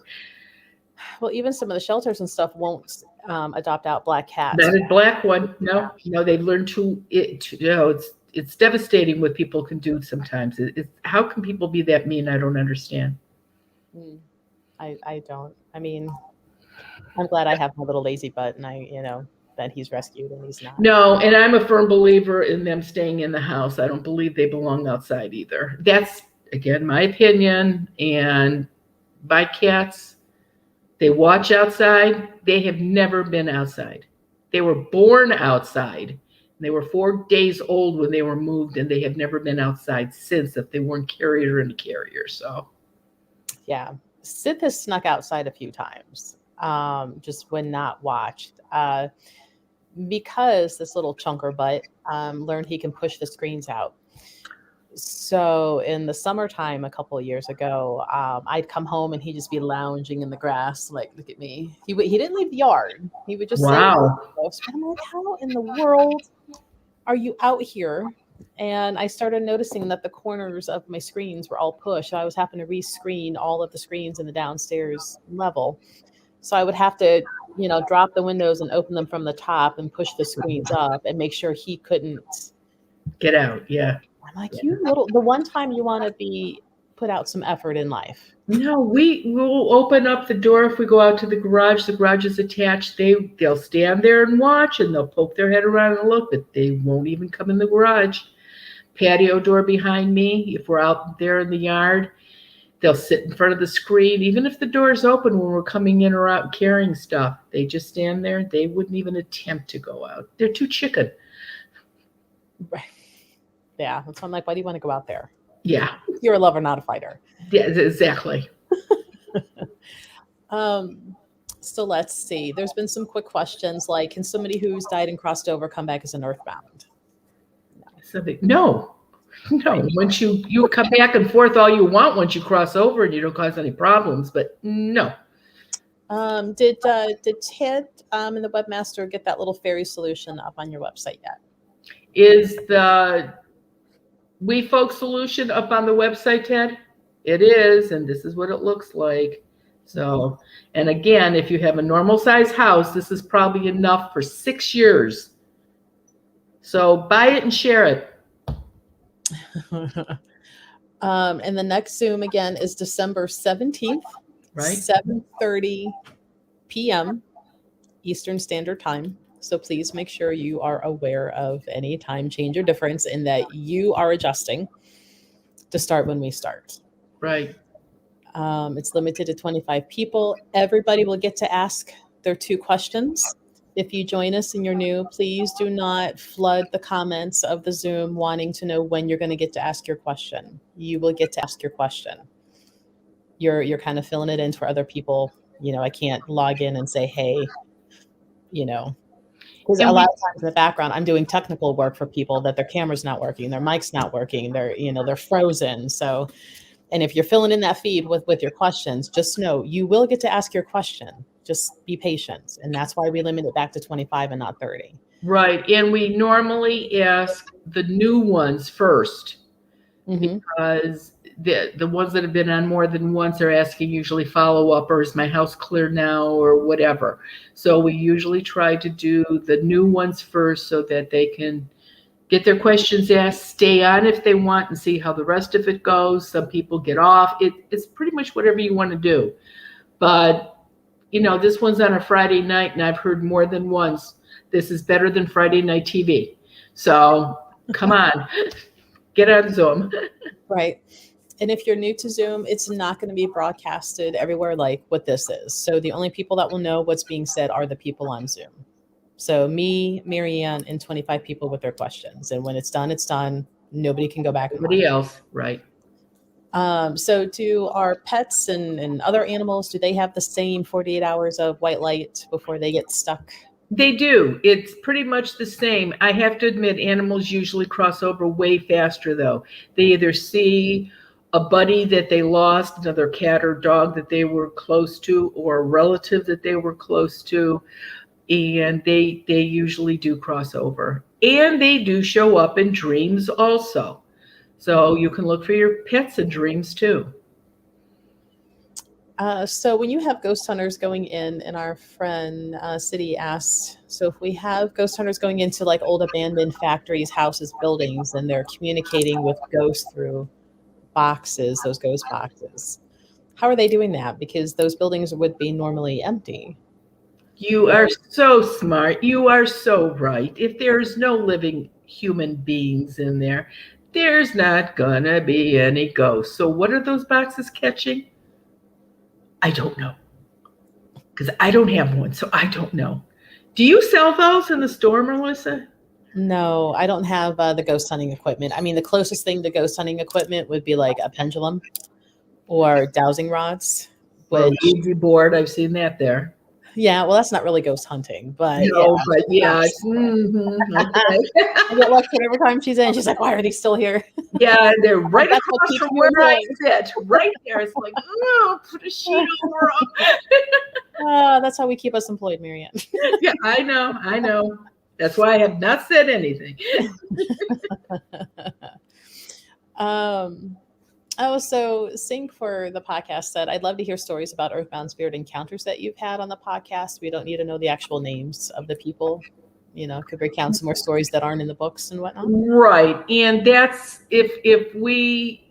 Well, even some of the shelters and stuff won't adopt out black cats. Not a black one. No, they've learned it's devastating what people can do sometimes. How can people be that mean? I don't understand. I don't. I mean, I'm glad I have my little lazy butt, and that he's rescued and he's not. No, and I'm a firm believer in them staying in the house. I don't believe they belong outside either. That's, again, my opinion. And my cats, they watch outside. They have never been outside. They were born outside. They were 4 days old when they were moved, and they have never been outside since, if they weren't carried or in a carrier. So, yeah, Sith has snuck outside a few times, just when not watched, because this little chunker butt learned he can push the screens out. So in the summertime, a couple of years ago, I'd come home and he'd just be lounging in the grass, like, look at me. He didn't leave the yard. He would just wow. Say, I'm like, how in the world are you out here? And I started noticing that the corners of my screens were all pushed. So I was having to rescreen all of the screens in the downstairs level. So I would have to, drop the windows and open them from the top and push the screens up and make sure he couldn't get out. Yeah. I'm like, the one time you want to put out some effort in life. No, we will open up the door if we go out to the garage. The garage is attached. They'll stand there and watch, and they'll poke their head around and look, but they won't even come in the garage. Patio door behind me, if we're out there in the yard. They'll sit in front of the screen, even if the door's open when we're coming in or out carrying stuff. They just stand there. They wouldn't even attempt to go out. They're too chicken. Right. Yeah, that's why I'm like, why do you want to go out there? Yeah. You're a lover, not a fighter. Yeah, exactly. So let's see. There's been some quick questions like, can somebody who's died and crossed over come back as an earthbound? No. Once you come back and forth all you want once you cross over and you don't cause any problems, but no. Did Ted and the webmaster get that little fairy solution up on your website yet? Is the We Folk solution up on the website, Ted? It is, and this is what it looks like. So, and again, if you have a normal size house, this is probably enough for 6 years. So buy it and share it. And the next Zoom again is December 17th, right? 7:30 p.m. Eastern Standard Time. So please make sure you are aware of any time change or difference in that you are adjusting to start when we start. Right. It's limited to 25 people. Everybody will get to ask their 2 questions. If you join us and you're new, please do not flood the comments of the Zoom wanting to know when you're going to get to ask your question. You will get to ask your question. You're kind of filling it in for other people. You know, I can't log in and say, hey, you know, because a lot of times in the background, I'm doing technical work for people that their camera's not working, their mic's not working, they're frozen. So, and if you're filling in that feed with your questions, just know you will get to ask your question. Just be patient. And that's why we limit it back to 25 and not 30. Right. And we normally ask the new ones first, because the ones that have been on more than once are asking usually follow up, or is my house clear now, or whatever. So we usually try to do the new ones first so that they can get their questions asked, stay on if they want, and see how the rest of it goes. Some people get off. It's pretty much whatever you want to do. But, you know, this one's on a Friday night, and I've heard more than once, this is better than Friday night TV. So come on, get on Zoom. Right. And if you're new to Zoom, it's not going to be broadcasted everywhere like what this is. So the only people that will know what's being said are the people on Zoom. So me, Marianne, and 25 people with their questions. And when it's done, it's done. Nobody can go back. Nobody else, right. So do our pets and other animals, do they have the same 48 hours of white light before they get stuck? They do. It's pretty much the same. I have to admit, animals usually cross over way faster, though. They either see a buddy that they lost, another cat or dog that they were close to, or a relative that they were close to, and they usually do cross over. And they do show up in dreams also. So you can look for your pets in dreams too. So when you have ghost hunters going in, and our friend City asked, so if we have ghost hunters going into like old abandoned factories, houses, buildings, and they're communicating with ghosts through boxes, those ghost boxes, how are they doing that? Because those buildings would be normally empty. You are so smart. You are so right. If there's no living human beings in there, there's not gonna be any ghosts. So what are those boxes catching? I don't know, because I don't have one, so I don't know. Do you sell those in the store, Melisa? No, I don't have the ghost hunting equipment. I mean, the closest thing to ghost hunting equipment would be like a pendulum or dowsing rods. Well, Ouija board, I've seen that there. Yeah, well, that's not really ghost hunting, but no, yeah. But yeah, okay. I get lectured every time she's in. She's like, "Why are they still here?" Yeah, they're right across from where I sit, right there. It's like, oh, put a sheet over them. That's how we keep us employed, Marianne. Yeah, I know. That's why I have not said anything. So Sync for the podcast said, I'd love to hear stories about earthbound spirit encounters that you've had on the podcast. We don't need to know the actual names of the people. You know, could recount some more stories that aren't in the books and whatnot. Right. And that's if we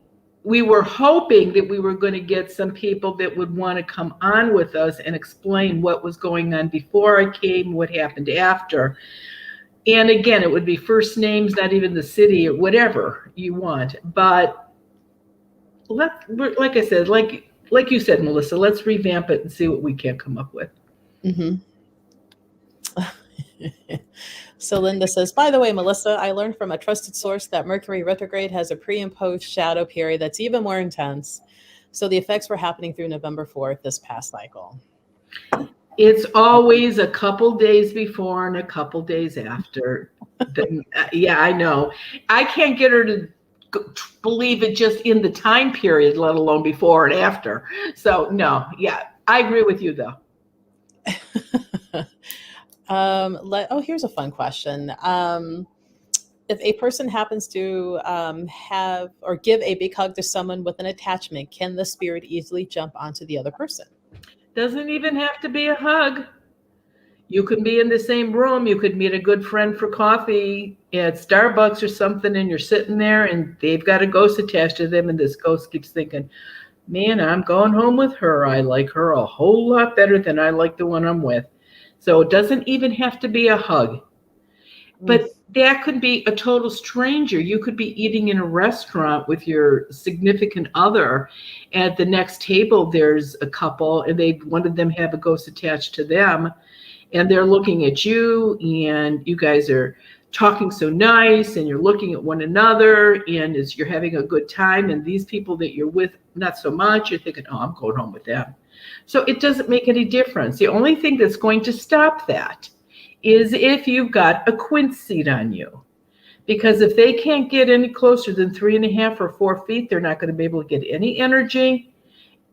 were hoping that we were going to get some people that would want to come on with us and explain what was going on before I came, what happened after. And again, it would be first names, not even the city or whatever you want. But like I said, like you said, Melissa, let's revamp it and see what we can come up with. Mm-hmm. So Linda says, by the way, Melissa, I learned from a trusted source that Mercury retrograde has a pre and post shadow period that's even more intense. So the effects were happening through November 4th this past cycle. It's always a couple days before and a couple days after. Yeah, I know. I can't get her to believe it just in the time period, let alone before and after. So, no, yeah, I agree with you, though. Here's a fun question. If a person happens to have or give a big hug to someone with an attachment, can the spirit easily jump onto the other person? Doesn't even have to be a hug. You could be in the same room. You could meet a good friend for coffee at Starbucks or something, and you're sitting there and they've got a ghost attached to them, and this ghost keeps thinking, man, I'm going home with her. I like her a whole lot better than I like the one I'm with. So it doesn't even have to be a hug. But that could be a total stranger. You could be eating in a restaurant with your significant other. At the next table, there's a couple, and one of them have a ghost attached to them, and they're looking at you, and you guys are talking so nice, and you're looking at one another, and as you're having a good time, and these people that you're with, not so much, you're thinking, oh, I'm going home with them. So it doesn't make any difference. The only thing that's going to stop that is if you've got a quince seed on you. Because if they can't get any closer than 3.5 or 4 feet, they're not going to be able to get any energy,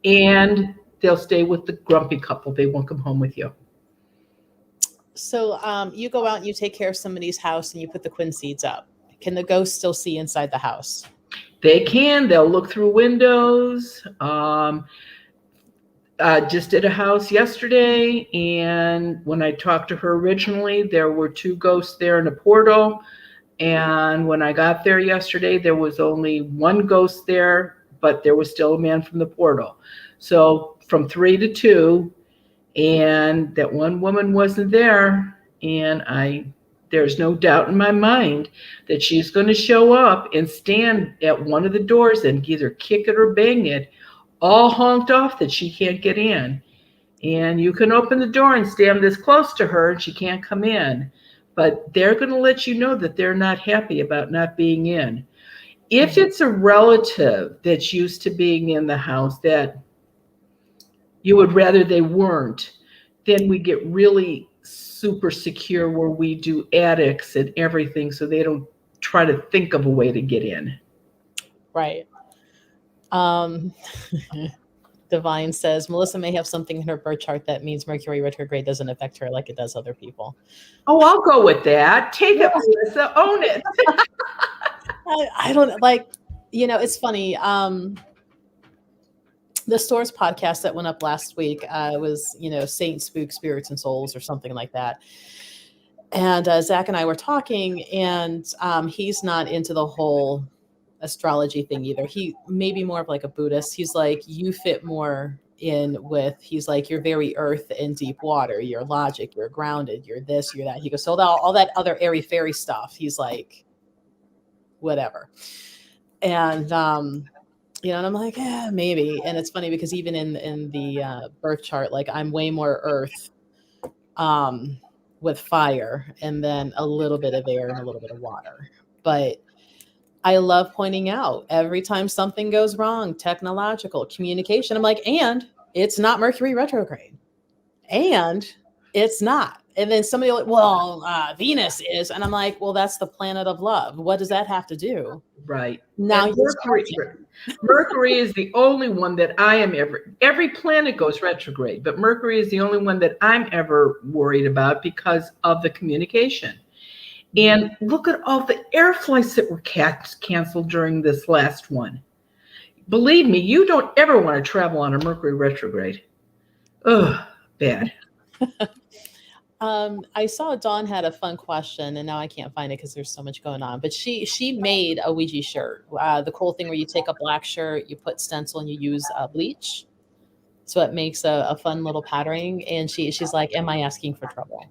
and they'll stay with the grumpy couple. They won't come home with you. So you go out and you take care of somebody's house and you put the quince seeds up. Can the ghost still see inside the house? They can. They'll look through windows. Just did a house yesterday, and when I talked to her originally, there were 2 ghosts there in a portal. And when I got there yesterday, there was only 1 ghost there, but there was still a man from the portal. So from 3 to 2, and that one woman wasn't there. And there's no doubt in my mind that she's going to show up and stand at one of the doors and either kick it or bang it, all honked off that she can't get in. And you can open the door and stand this close to her and she can't come in. But they're going to let you know that they're not happy about not being in. If it's a relative that's used to being in the house that you would rather they weren't, then we get really super secure where we do attics and everything so they don't try to think of a way to get in. Right. Divine says Melissa may have something in her birth chart that means Mercury retrograde doesn't affect her like it does other people. Oh, I'll go with that. Take it, Melissa. Own it. I don't like, it's funny. The Stores podcast that went up last week was, Saint Spook Spirits and Souls or something like that. And Zach and I were talking, and he's not into the whole astrology thing either. He may be more of like a Buddhist. He's like, you fit more in with, he's like, you're very earth and deep water. You're logic, you're grounded, you're this, you're that. He goes, so all that other airy fairy stuff, he's like, whatever. And, and I'm like, yeah, maybe. And it's funny because even in the birth chart, like I'm way more earth with fire and then a little bit of air and a little bit of water. But I love pointing out every time something goes wrong, technological, communication, I'm like, and it's not Mercury retrograde. And it's not. And then somebody will, well, Venus is. And I'm like, well, that's the planet of love. What does that have to do? Right. Now Mercury is the only one that I am every planet goes retrograde, but Mercury is the only one that I'm ever worried about because of the communication. And look at all the air flights that were canceled during this last one. Believe me, you don't ever want to travel on a Mercury retrograde. Ugh, bad. I saw Dawn had a fun question, and now I can't find it because there's so much going on. But she made a Ouija shirt. The cool thing where you take a black shirt, you put stencil, and you use bleach, so it makes a fun little patterning. And she's like, "Am I asking for trouble?"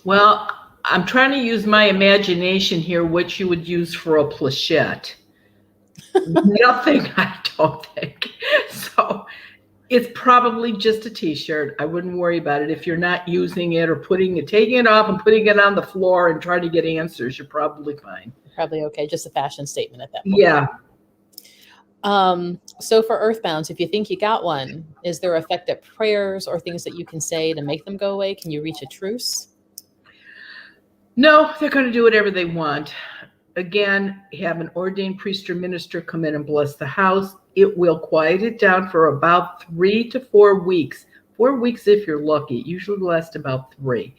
Well, I'm trying to use my imagination here, what you would use for a planchette. Nothing, I don't think. So it's probably just a t-shirt. I wouldn't worry about it. If you're not using it or taking it off and putting it on the floor and trying to get answers, you're probably fine. Probably okay. Just a fashion statement at that point. Yeah. So for earthbounds, if you think you got one, is there effective prayers or things that you can say to make them go away? Can you reach a truce? No, they're going to do whatever they want. Again, have an ordained priest or minister come in and bless the house. It will quiet it down for about 3 to 4 weeks. 4 weeks if you're lucky. It usually lasts about 3.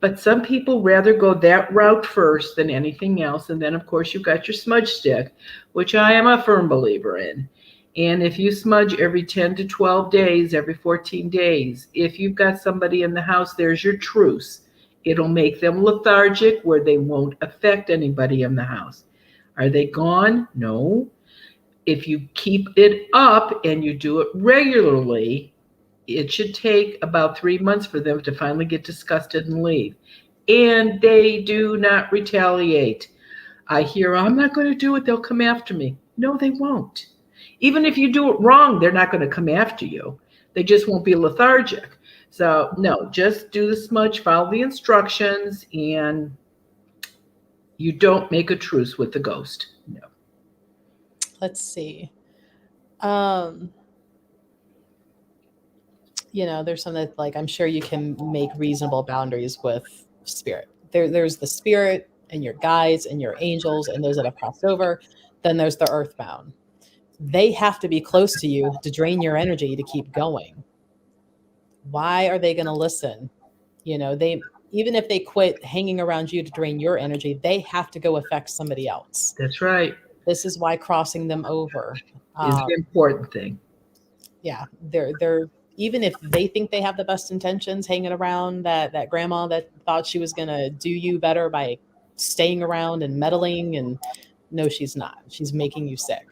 But some people rather go that route first than anything else. And then, of course, you've got your smudge stick, which I am a firm believer in. And if you smudge every 10 to 12 days, every 14 days, if you've got somebody in the house, there's your truce. It'll make them lethargic where they won't affect anybody in the house. Are they gone? No. If you keep it up and you do it regularly, it should take about 3 months for them to finally get disgusted and leave. And they do not retaliate. I hear, I'm not going to do it. They'll come after me. No, they won't. Even if you do it wrong, they're not going to come after you. They just won't be lethargic. So no, just do the smudge, follow the instructions, and you don't make a truce with the ghost. No. Let's see. There's some that, like, I'm sure you can make reasonable boundaries with spirit. There's the spirit and your guides and your angels and those that have crossed over. Then there's the earthbound. They have to be close to you to drain your energy to keep going. Why are they going to listen? Even if they quit hanging around you to drain your energy, they have to go affect somebody else. That's right. This is why crossing them over is the important thing. Yeah, they're even if they think they have the best intentions, hanging around that grandma that thought she was going to do you better by staying around and meddling, and no, she's not. She's making you sick.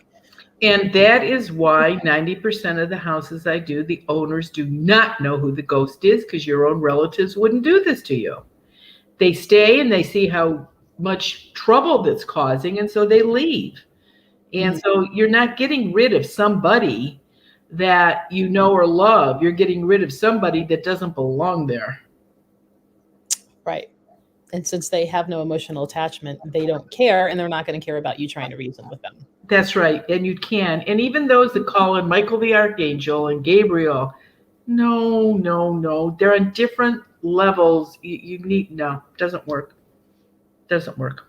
And that is why 90% of the houses I do, the owners do not know who the ghost is, because your own relatives wouldn't do this to you. They stay and they see how much trouble that's causing, and so they leave. And so you're not getting rid of somebody that you know or love. You're getting rid of somebody that doesn't belong there. Right. And since they have no emotional attachment, they don't care, and they're not going to care about you trying to reason with them. That's right. And you can. And even those that call in Michael the Archangel and Gabriel, no. They're on different levels. You need, no, doesn't work. Doesn't work.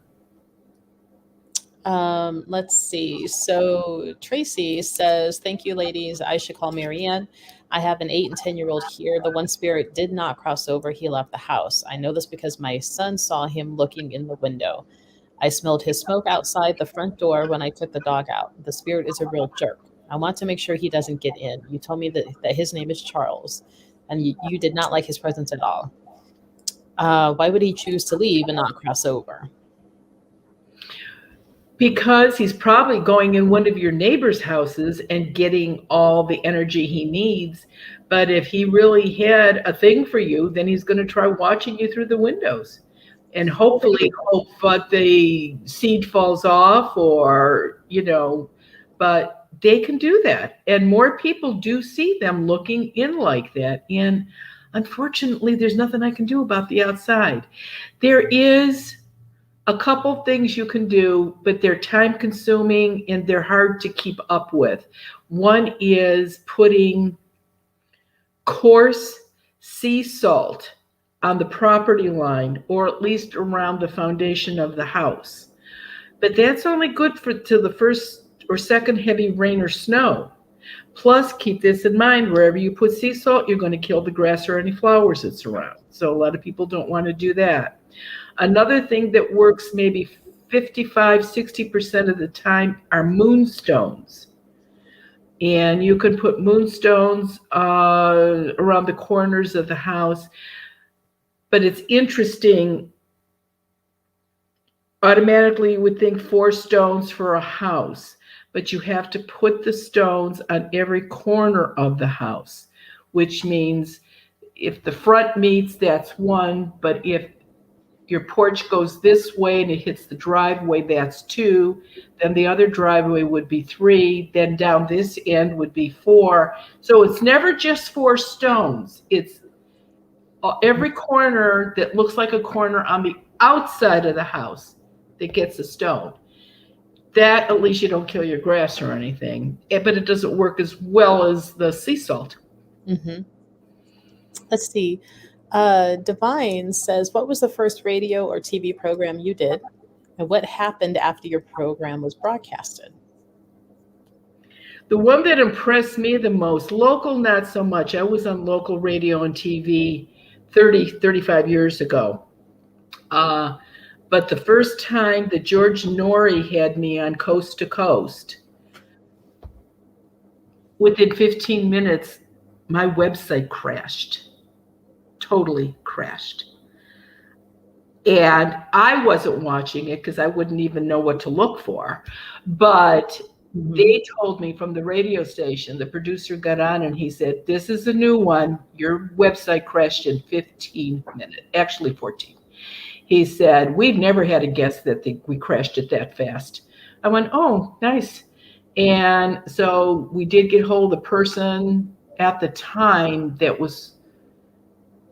Let's see. So Tracy says, thank you, ladies. I should call Marianne. I have an 8 and 10-year-old here. The one spirit did not cross over. He left the house. I know this because my son saw him looking in the window. I smelled his smoke outside the front door when I took the dog out. The spirit is a real jerk. I want to make sure he doesn't get in. You told me that his name is Charles, and you did not like his presence at all. Why would he choose to leave and not cross over? Because he's probably going in one of your neighbor's houses and getting all the energy he needs. But if he really had a thing for you, then he's going to try watching you through the windows and hopefully hope that the seed falls off, or, but they can do that. And more people do see them looking in like that. And unfortunately, there's nothing I can do about the outside. There is a couple things you can do, but they're time consuming and they're hard to keep up with. One is putting coarse sea salt on the property line, or at least around the foundation of the house. But that's only good till the first or second heavy rain or snow. Plus, keep this in mind, wherever you put sea salt, you're going to kill the grass or any flowers that's around. So a lot of people don't want to do that. Another thing that works maybe 55-60% of the time are moonstones. And you can put moonstones around the corners of the house. But it's interesting. Automatically, you would think 4 stones for a house. But you have to put the stones on every corner of the house, which means if the front meets, that's 1. But if your porch goes this way and it hits the driveway, that's 2. Then the other driveway would be 3. Then down this end would be 4. So it's never just 4 stones. It's every corner that looks like a corner on the outside of the house that gets a stone. That, at least you don't kill your grass or anything. But it doesn't work as well as the sea salt. Mm-hmm. Let's see. Divine says, what was the first radio or TV program you did? And what happened after your program was broadcasted? The one that impressed me the most, local, not so much. I was on local radio and TV 35 years ago. But the first time that George Norrie had me on Coast to Coast, within 15 minutes, my website crashed, totally crashed. And I wasn't watching it because I wouldn't even know what to look for. But they told me from the radio station, the producer got on and he said, this is a new one. Your website crashed in 15 minutes, actually 14. He said, we've never had a guest that we crashed it that fast. I went, oh, nice. And so we did get hold of the person at the time that was,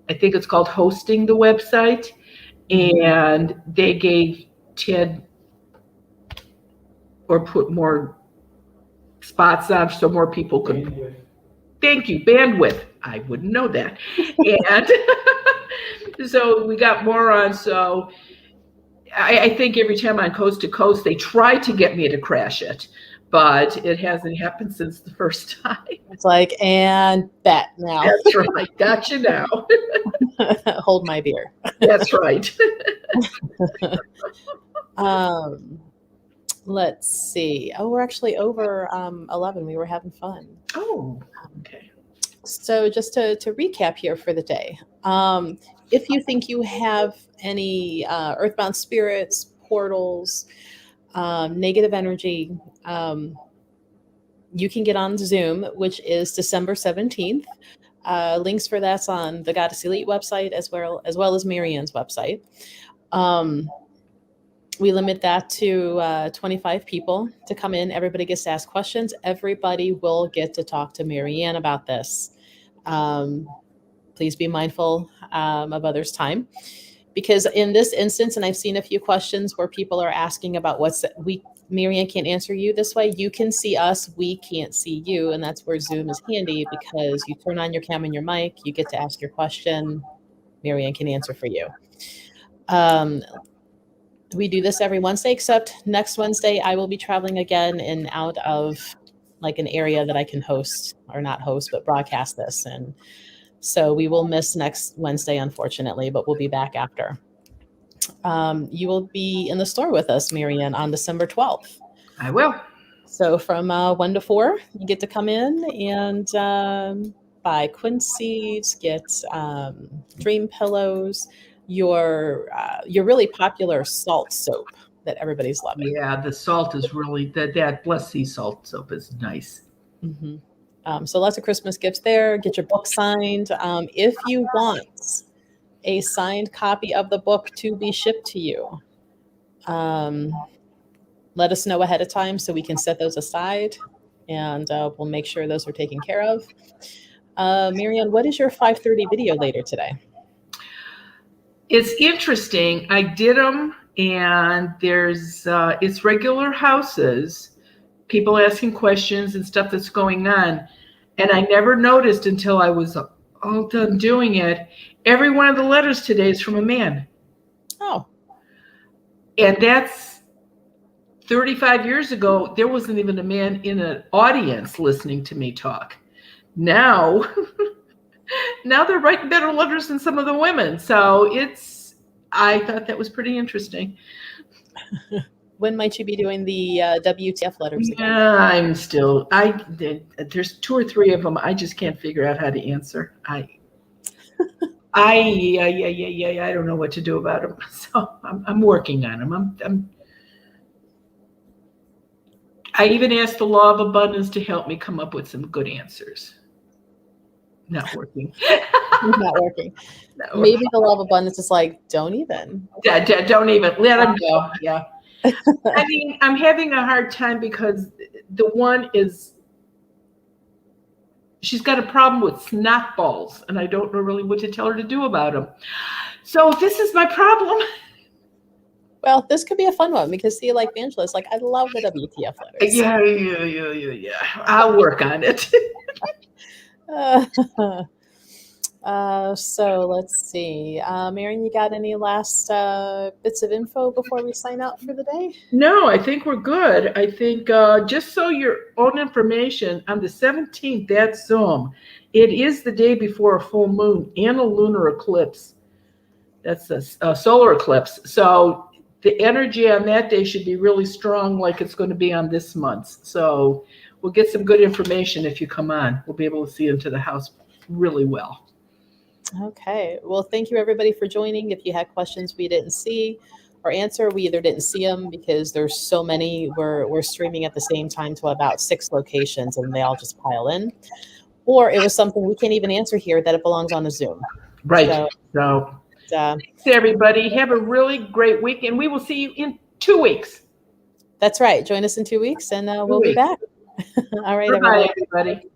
I think it's called hosting the website. And they gave Ted or put more spots on so more people could. Bandwidth. Thank you, bandwidth. I wouldn't know that. And so we got more on. So I think every time on Coast to Coast, they tried to get me to crash it, but it hasn't happened since the first time. It's like, and bet now. That's right. Gotcha now. Hold my beer. That's right. Let's see. Oh, we're actually over 11. We were having fun. Oh, okay. So just to recap here for the day, if you think you have any earthbound spirits, portals, negative energy, you can get on Zoom, which is December 17th. Links for that's on the Goddess Elite website as well as Marianne's website. We limit that to 25 people to come in. Everybody gets to ask questions. Everybody will get to talk to Marianne about this. Please be mindful of others' time. Because in this instance, and I've seen a few questions where people are asking about Marianne can't answer you this way. You can see us, we can't see you. And that's where Zoom is handy because you turn on your camera and your mic, you get to ask your question. Marianne can answer for you. We do this every Wednesday, except next Wednesday, I will be traveling again and out of like an area that I can host or not host, but broadcast this. And so we will miss next Wednesday, unfortunately, but we'll be back after. You will be in the store with us, Marianne, on December 12th. I will. So from 1 to 4, you get to come in and buy quinces, get dream pillows, your really popular salt soap that everybody's loving. Yeah, the salt is really, that Blessed Sea salt soap is nice. Mm-hmm. So lots of Christmas gifts there. Get your book signed. If you want a signed copy of the book to be shipped to you, let us know ahead of time so we can set those aside, and we'll make sure those are taken care of. Marianne, what is your 5:30 video later today? It's interesting. I did them, and there's it's regular houses, people asking questions and stuff that's going on. And I never noticed until I was all done doing it. Every one of the letters today is from a man. Oh. And that's 35 years ago. There wasn't even a man in an audience listening to me talk. Now, now they're writing better letters than some of the women. So I thought that was pretty interesting. When might you be doing the WTF letters again? Yeah, there's 2 or 3 of them. I just can't figure out how to answer. I don't know what to do about them. So I'm working on them. I even asked the law of abundance to help me come up with some good answers. Not working. Not working. No. Maybe the love abundance is like, don't even. Don't even let them go. Yeah. I mean, I'm having a hard time because the one is, she's got a problem with snot balls, and I don't know really what to tell her to do about them. So this is my problem. Well, this could be a fun one because see, like Angela's like, I love the WTF letters. Yeah. I'll work on it. So let's see. Marion, you got any last bits of info before we sign out for the day? No, I think we're good. I think just so your own information, on the 17th, that's Zoom. It is the day before a full moon and a lunar eclipse. That's a solar eclipse. So the energy on that day should be really strong, like it's going to be on this month. So we'll get some good information if you come on. We'll be able to see into the house really well. Okay. Well, thank you everybody for joining. If you had questions we didn't see or answer, we either didn't see them because there's so many. We're streaming at the same time to about 6 locations and they all just pile in. Or it was something we can't even answer here that it belongs on a Zoom. Right. So thanks everybody. Have a really great week, and we will see you in 2 weeks. That's right. Join us in 2 weeks and we'll be back. All right, Bye, everybody.